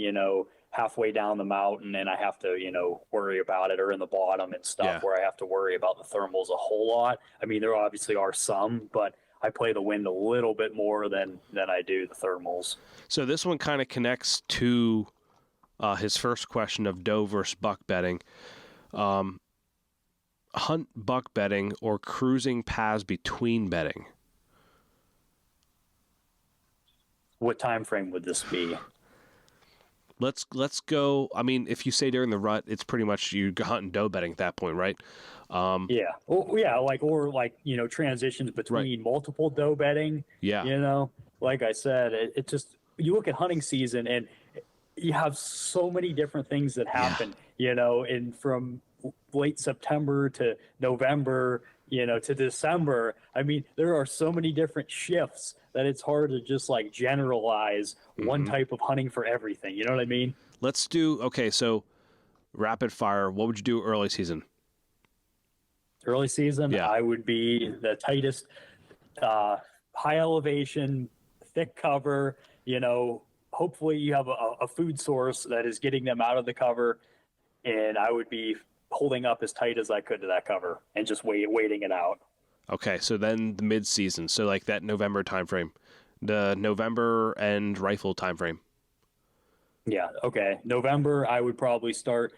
halfway down the mountain and I have to, worry about it, or in the bottom and stuff where I have to worry about the thermals a whole lot. I mean, there obviously are some, but I play the wind a little bit more than I do the thermals. So this one kind of connects to his first question of doe versus buck bedding. Hunt buck bedding or cruising paths between bedding? What time frame would this be? Let's go. I mean, if you say during the rut, it's pretty much you hunting doe bedding at that point, right? Yeah. Well, yeah. Like transitions between multiple doe bedding. Yeah. Like I said, it just, you look at hunting season and you have so many different things that happen, and from late September to November, to December. I mean, there are so many different shifts that it's hard to just like generalize one type of hunting for everything. You know what I mean? Let's do, okay, so rapid fire. What would you do early season? Early season, yeah. I would be the tightest, high elevation, thick cover, hopefully you have a food source that is getting them out of the cover, and I would be holding up as tight as I could to that cover and just waiting it out. Okay, so then the mid-season, so like that November timeframe, the November and rifle timeframe. Yeah, okay. November, I would probably start.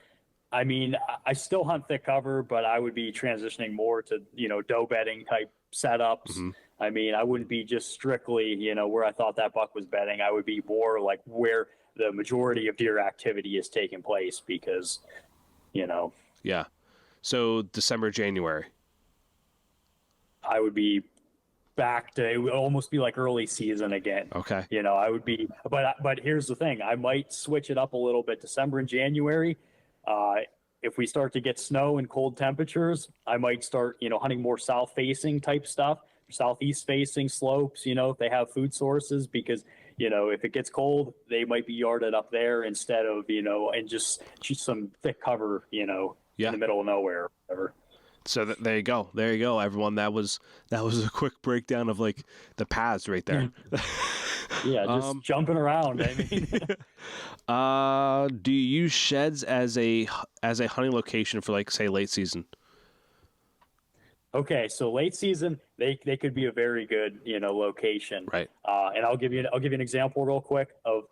I mean, I still hunt thick cover, but I would be transitioning more to, doe bedding type setups. I mean, I wouldn't be just strictly, where I thought that buck was bedding. I would be more like where the majority of deer activity is taking place because, Yeah. So December, January. I would be back to, it would almost be like early season again. Okay. I would be, but here's the thing. I might switch it up a little bit. December and January, if we start to get snow and cold temperatures, I might start, hunting more south facing type stuff, southeast facing slopes, if they have food sources, because, if it gets cold, they might be yarded up there instead of, and just some thick cover, in the middle of nowhere or whatever. So there you go. There you go, everyone. That was a quick breakdown of like the paths right there. Yeah, just jumping around. I mean, do you use sheds as a hunting location for, like, say, late season? Okay, so late season, they could be a very good location. Right. And I'll give you an example real quick of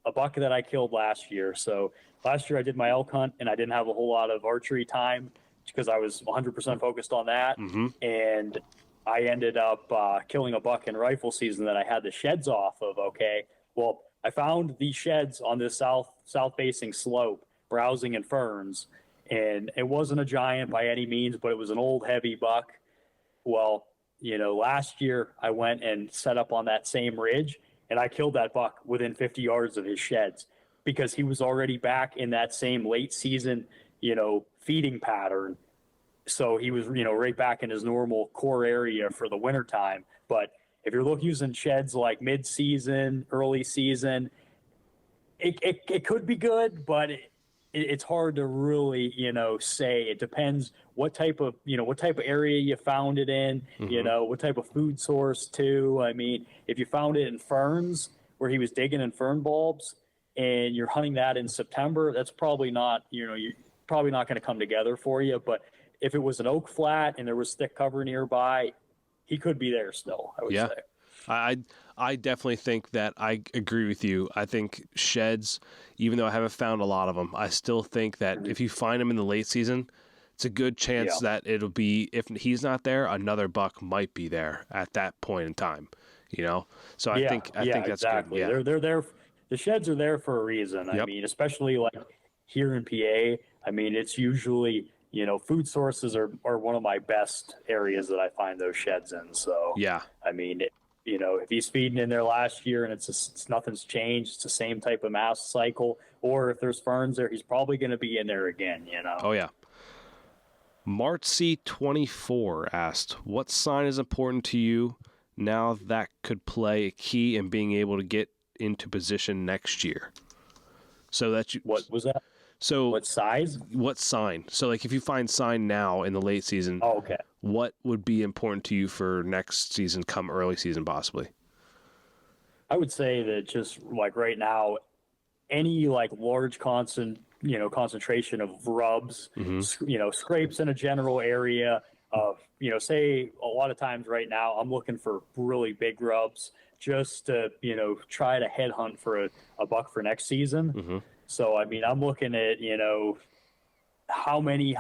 a buck that I killed last year. So last year I did my elk hunt and I didn't have a whole lot of archery time because I was 100% focused on that. Mm-hmm. And I ended up killing a buck in rifle season that I had the sheds off of. Okay, well, I found these sheds on this south facing slope, browsing in ferns, and it wasn't a giant by any means, but it was an old heavy buck. Well, last year I went and set up on that same ridge, and I killed that buck within 50 yards of his sheds because he was already back in that same late season, feeding pattern. So he was, right back in his normal core area for the wintertime. But if you're using sheds like mid-season, early season, it could be good, but it's hard to really, say. It depends what type of area you found it in, Mm-hmm. What type of food source too. I mean, if you found it in ferns where he was digging in fern bulbs and you're hunting that in September, that's probably not, you're probably not going to come together for you. But if it was an oak flat and there was thick cover nearby, he could be there still, I would say. I definitely think that I agree with you. I think sheds, even though I haven't found a lot of them, I still think that if you find them in the late season, it's a good chance that it'll be, if he's not there, another buck might be there at that point in time, So I think that's exactly. good. Yeah. They're there. The sheds are there for a reason. Yep. I mean, especially like here in PA, I mean, it's usually, food sources are one of my best areas that I find those sheds in. So, yeah, I mean, if he's feeding in there last year and it's nothing's changed, it's the same type of mass cycle, or if there's ferns there, he's probably going to be in there again, Oh, yeah. Martc24 asked, what sign is important to you now that could play a key in being able to get into position next year? So that you... What was that? So what size? What sign? So like if you find sign now in the late season, okay, what would be important to you for next season, come early season possibly? I would say that just like right now, any like large concentration of rubs, Mm-hmm. Scrapes in a general area of, say a lot of times right now I'm looking for really big rubs just to, try to headhunt for a buck for next season. Mm-hmm. So, I mean, I'm looking at, how many,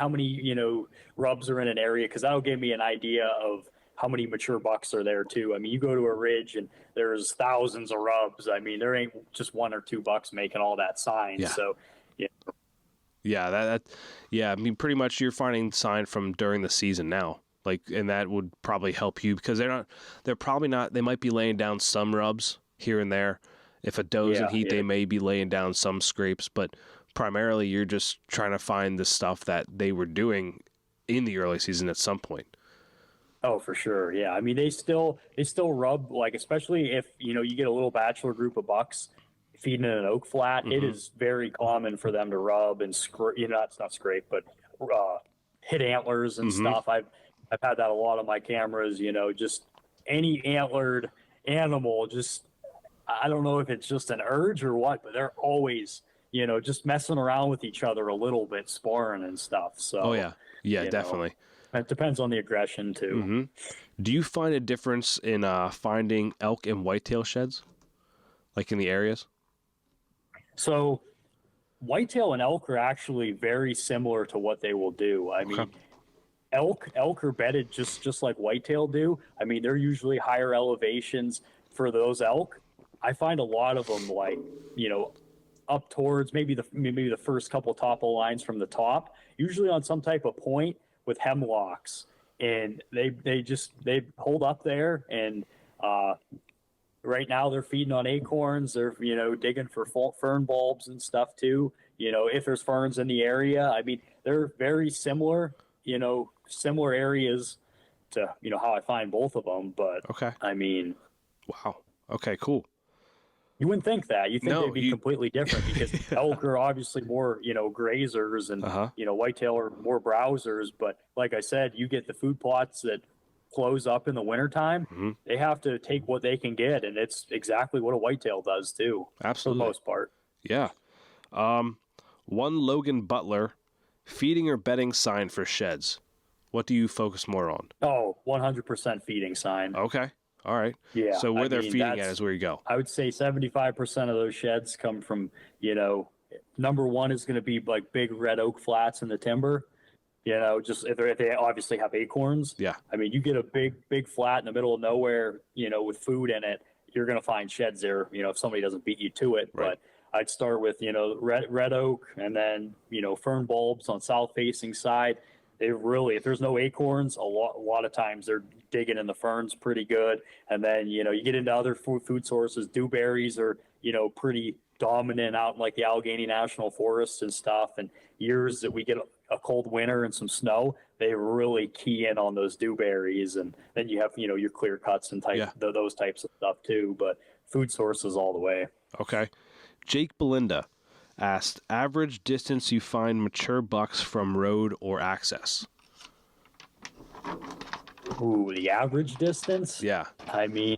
rubs are in an area, because that'll give me an idea of how many mature bucks are there too. I mean, you go to a ridge and there's thousands of rubs. I mean, there ain't just one or two bucks making all that sign. Yeah. So, yeah, I mean, pretty much you're finding sign from during the season now. Like, and that would probably help you because they might be laying down some rubs here and there. If a doe's in heat, they may be laying down some scrapes, but primarily you're just trying to find the stuff that they were doing in the early season at some point. Oh, for sure. Yeah. I mean, they still rub, like, especially if, you get a little bachelor group of bucks feeding in an oak flat, Mm-hmm. It is very common for them to rub and it's not scrape, but hit antlers and Mm-hmm. stuff. I've had that a lot on my cameras, just any antlered animal, just, I don't know if it's just an urge or what, but they're always, just messing around with each other a little bit, sparring and stuff. So, Oh yeah. Yeah, definitely. It depends on the aggression too. Mm-hmm. Do you find a difference in finding elk and whitetail sheds, like in the areas? So whitetail and elk are actually very similar to what they will do. I mean, elk are bedded just like whitetail do. I mean, they're usually higher elevations for those elk. I find a lot of them like, up towards maybe the first couple topo lines from the top, usually on some type of point with hemlocks, and they hold up there. And right now they're feeding on acorns. They're digging for fern bulbs and stuff too. if there's ferns in the area. I mean, they're very similar, similar areas to, how I find both of them. But, Okay. I mean. Wow. Okay, cool. You wouldn't think that. You think they'd be completely different because elk are obviously more, grazers and, whitetail are more browsers. But like I said, you get the food plots that close up in the wintertime. They have to take what they can get. And it's exactly what a whitetail does too. Absolutely. For the most part. Yeah. One Logan Butler, feeding or bedding sign for sheds. What do you focus more on? Oh, 100% feeding sign. Okay. All right. Yeah. So where they're feeding at is where you go. I would say 75% of those sheds come from, number one is going to be like big red oak flats in the timber. Just if they obviously have acorns. Yeah. I mean, you get a big flat in the middle of nowhere, with food in it, you're going to find sheds there, if somebody doesn't beat you to it. Right. But I'd start with, red oak and then, fern bulbs on south facing side. They really, if there's no acorns, a lot of times they're digging in the ferns pretty good. And then, you get into other food sources. Dewberries are, pretty dominant out in like the Allegheny National Forest and stuff. And years that we get a cold winter and some snow, they really key in on those dewberries. And then you have, your clear cuts and those types of stuff too. But food sources all the way. Okay. Jake Belinda asked, average distance you find mature bucks from road or access? Ooh, the average distance? Yeah. I mean,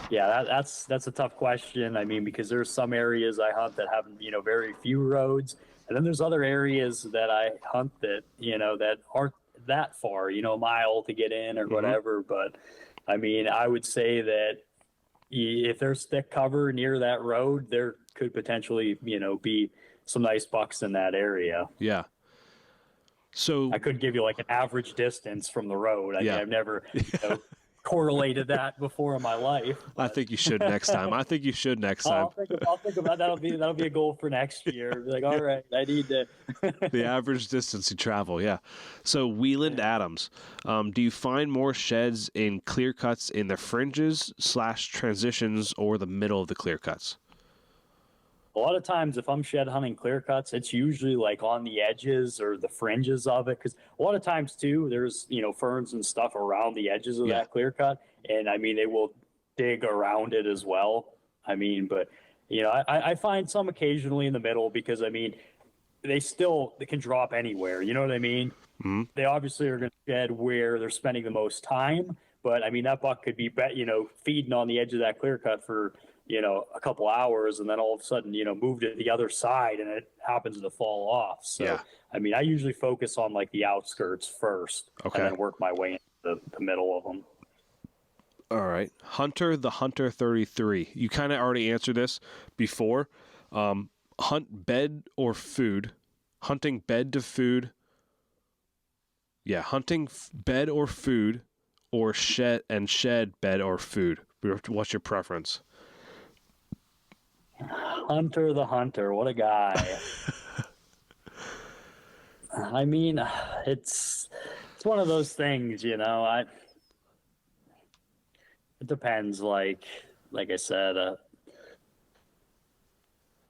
yeah, that's a tough question. I mean, because there's some areas I hunt that have, very few roads. And then there's other areas that I hunt that, that aren't that far, a mile to get in or whatever. But I mean, I would say that if there's thick cover near that road, there could potentially, be some nice bucks in that area. Yeah. So I couldn't give you like an average distance from the road. I mean, I've never correlated that before in my life. But I think you should next time. I'll think about that'll be a goal for next year. Be like, all right, I need to the average distance you travel. Yeah. So Wieland Adams, do you find more sheds in clear cuts in the fringes / transitions or the middle of the clear cuts? A lot of times if I'm shed hunting clear cuts, it's usually like on the edges or the fringes of it. Because a lot of times too, there's, ferns and stuff around the edges of that clear cut. And I mean, they will dig around it as well. I mean, but, I find some occasionally in the middle because, I mean, they can drop anywhere. You know what I mean? Mm-hmm. They obviously are going to shed where they're spending the most time. But, I mean, that buck could be, feeding on the edge of that clear cut for, a couple hours and then all of a sudden, move to the other side and it happens to fall off. So, I mean, I usually focus on like the outskirts first and then work my way into the middle of them. All right. Hunter 33. You kind of already answered this before. Hunt bed or food. Hunting bed to food. Yeah, hunting bed or food or shed bed or food. What's your preference? Hunter the Hunter, what a guy. I mean, it's one of those things, it depends, like I said,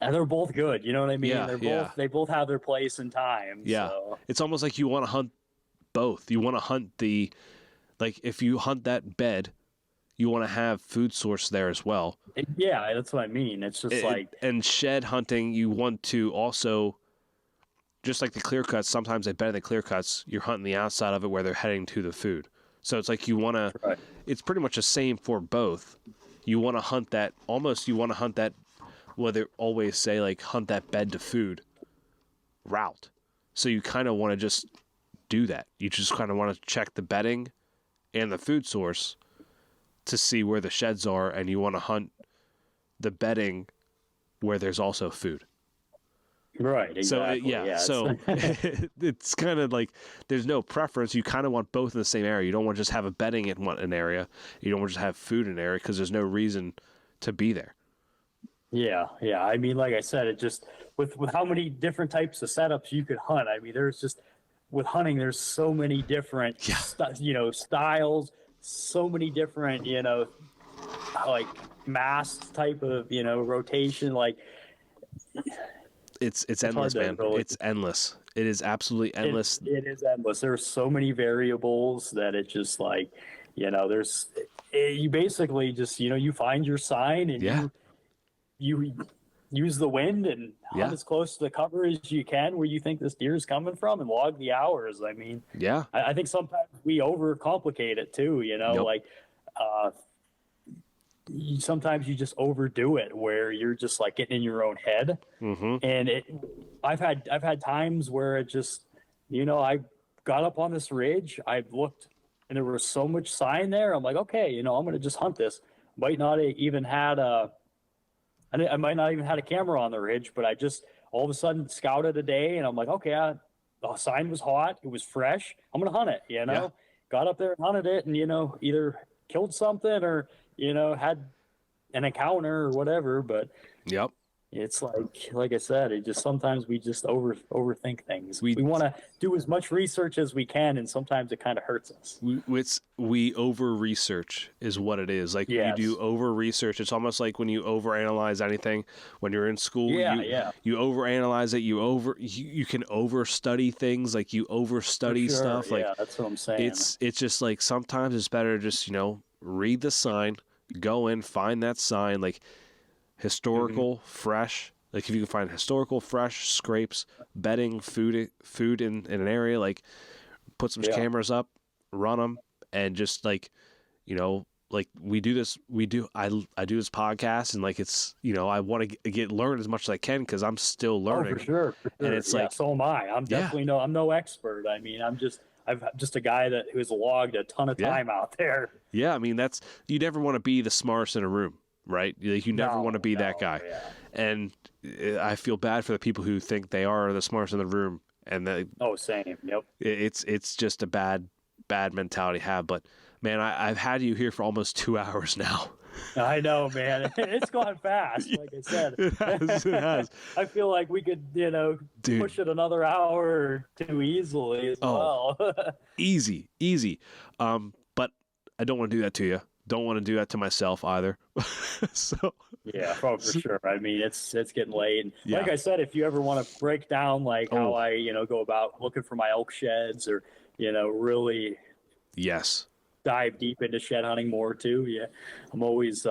and they're both good, you know what I mean? They both have their place and time. Yeah. So. It's almost like you want to hunt both. You want to hunt if you hunt that bed, you want to have food source there as well. Yeah, that's what I mean. It's just and shed hunting, you want to also, just like the clear cuts, sometimes they better than clear cuts, you're hunting the outside of it where they're heading to the food. So it's like it's pretty much the same for both. You want to hunt that, well, they always say like hunt that bed to food route. So you kind of want to just do that. You just kind of want to check the bedding and the food source to see where the sheds are, and you want to hunt the bedding where there's also food. Right. Exactly. So it's kind of like there's no preference. You kind of want both in the same area. You don't want to just have a bedding in an area. You don't want to just have food in an area because there's no reason to be there. Yeah. I mean, like I said, it just with how many different types of setups you could hunt. I mean, with hunting, there's so many different styles. So many different, like mass type of, rotation. Like It's endless, man. It's endless. It is absolutely endless. It is endless. There's so many variables that it just like, you basically just, you find your sign and you use the wind and hunt as close to the cover as you can where you think this deer is coming from and log the hours. I mean, I think sometimes we overcomplicate it too, sometimes you just overdo it where you're just like getting in your own head. And I've had times where it just, I got up on this ridge, I looked and there was so much sign there. I'm like, okay, I'm going to just hunt this. I might not even had a camera on the ridge, but I just all of a sudden scouted a day and I'm like, okay, the sign was hot. It was fresh. I'm going to hunt it, got up there and hunted it and, either killed something or, had an encounter or whatever. But it's like I said, it just sometimes we just overthink things. We want to do as much research as we can, and sometimes it kind of hurts us. We over research is what it is. Like you do over research. It's almost like when you overanalyze anything. When you're in school, you overanalyze it. You can overstudy things. Like you overstudy stuff. Like that's what I'm saying. It's just like sometimes it's better to just read the sign, go in, find that sign, like historical, fresh. Like if you can find historical, fresh scrapes, bedding, food in an area, like put some cameras up, run them, and just like we do this. I do this podcast, and like it's I want to learn as much as I can because I'm still learning. For sure. And it's so am I. I'm definitely I'm no expert. I mean, I'm just a guy who's logged a ton of time out there. Yeah, I mean you never want to be the smartest in a room, right? Like you never want to be that guy. Yeah. And I feel bad for the people who think they are the smartest in the room, and same. Yep. It's just a bad mentality to have. But man, I've had you here for almost 2 hours now. I know, man. It's gone fast. Like I said, it has. I feel like we could, push it another hour or two easily as well. Easy. But I don't want to do that to you. Don't want to do that to myself either. So for sure. I mean, it's getting late. Like I said, if you ever want to break down how I, go about looking for my elk sheds or, really dive deep into shed hunting more too. Yeah. I'm always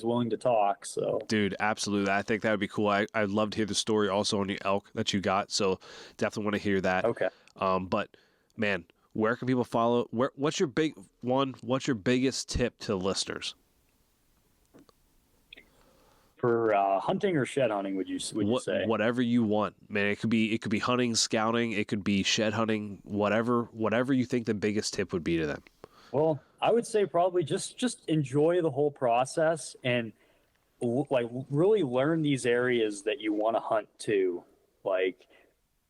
willing to talk. So dude, absolutely. I think that would be cool. I'd love to hear the story also on the elk that you got. So definitely want to hear that. Okay. But man, where can people follow? What's your biggest tip to the listeners? For hunting or shed hunting, would you say? Whatever you want, man. It could be hunting, scouting. It could be shed hunting. Whatever you think the biggest tip would be to them. Well, I would say probably just enjoy the whole process and really learn these areas that you want to hunt to. Like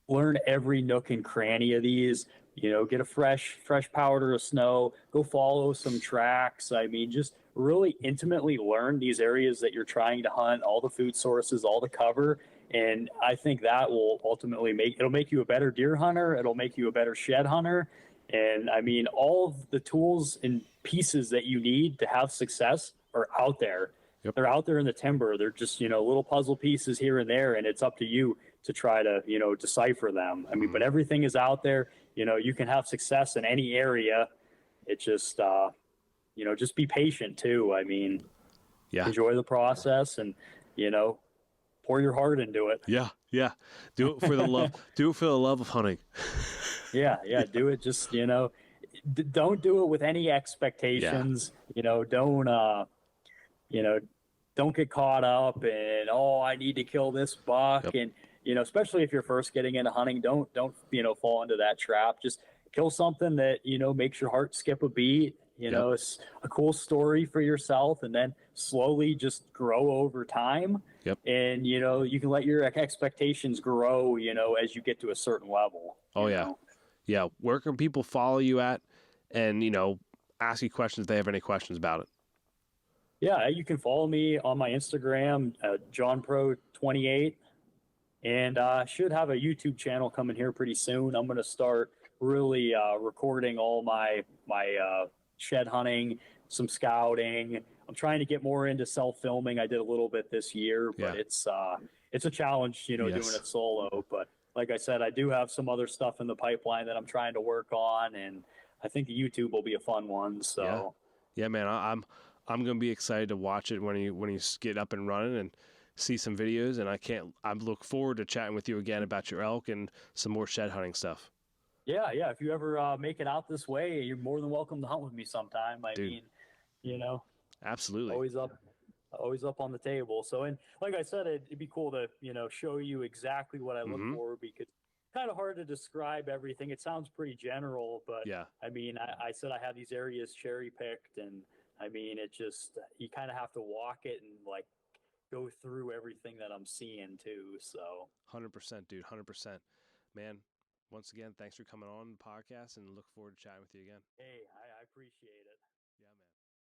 learn every nook and cranny of these. Get a fresh powder of snow. Go follow some tracks. I mean, just really intimately learn these areas that you're trying to hunt, all the food sources, all the cover. And I think that will ultimately make you a better deer hunter. It'll make you a better shed hunter. And I mean, all of the tools and pieces that you need to have success are out there. Yep. They're out there in the timber. They're just, little puzzle pieces here and there. And it's up to you to try to, decipher them. I mean, but everything is out there. You can have success in any area. It just, just be patient too. I mean, enjoy the process and, pour your heart into it. Yeah. Yeah. Do it for the love. Do it for the love of hunting. Yeah. Do it. Just, don't do it with any expectations. Don't get caught up in, I need to kill this buck. Yep. And, especially if you're first getting into hunting, don't fall into that trap. Just kill something that, makes your heart skip a beat. It's a cool story for yourself, and then slowly just grow over time. Yep. And, you can let your expectations grow, as you get to a certain level. Oh, yeah. Yeah. Where can people follow you at and, ask you questions if they have any questions about it? Yeah, you can follow me on my Instagram, John Pro28, and I should have a YouTube channel coming here pretty soon. I'm going to start really recording all my shed hunting, some scouting. I'm trying to get more into self-filming. I did a little bit this year, but it's it's a challenge, doing Yes. it solo. But like I said, I do have some other stuff in the pipeline that I'm trying to work on, and I think the YouTube will be a fun one. Yeah. So Yeah, man. I'm gonna be excited to watch it when you get up and running and see some videos. And I look forward to chatting with you again about your elk and some more shed hunting stuff. yeah, yeah. If you ever make it out this way, you're more than welcome to hunt with me sometime. I Dude. mean, you know, Absolutely. always up on the table. So, and like I said, it'd be cool to, show you exactly what I look Mm-hmm. for, because it's kind of hard to describe everything. It sounds pretty general, but Yeah. I mean, I said I have these areas cherry picked, and I mean, it just, you kind of have to walk it and like go through everything that I'm seeing too. So 100%, dude. 100%. Man, once again, thanks for coming on the podcast and look forward to chatting with you again. hey, I appreciate it.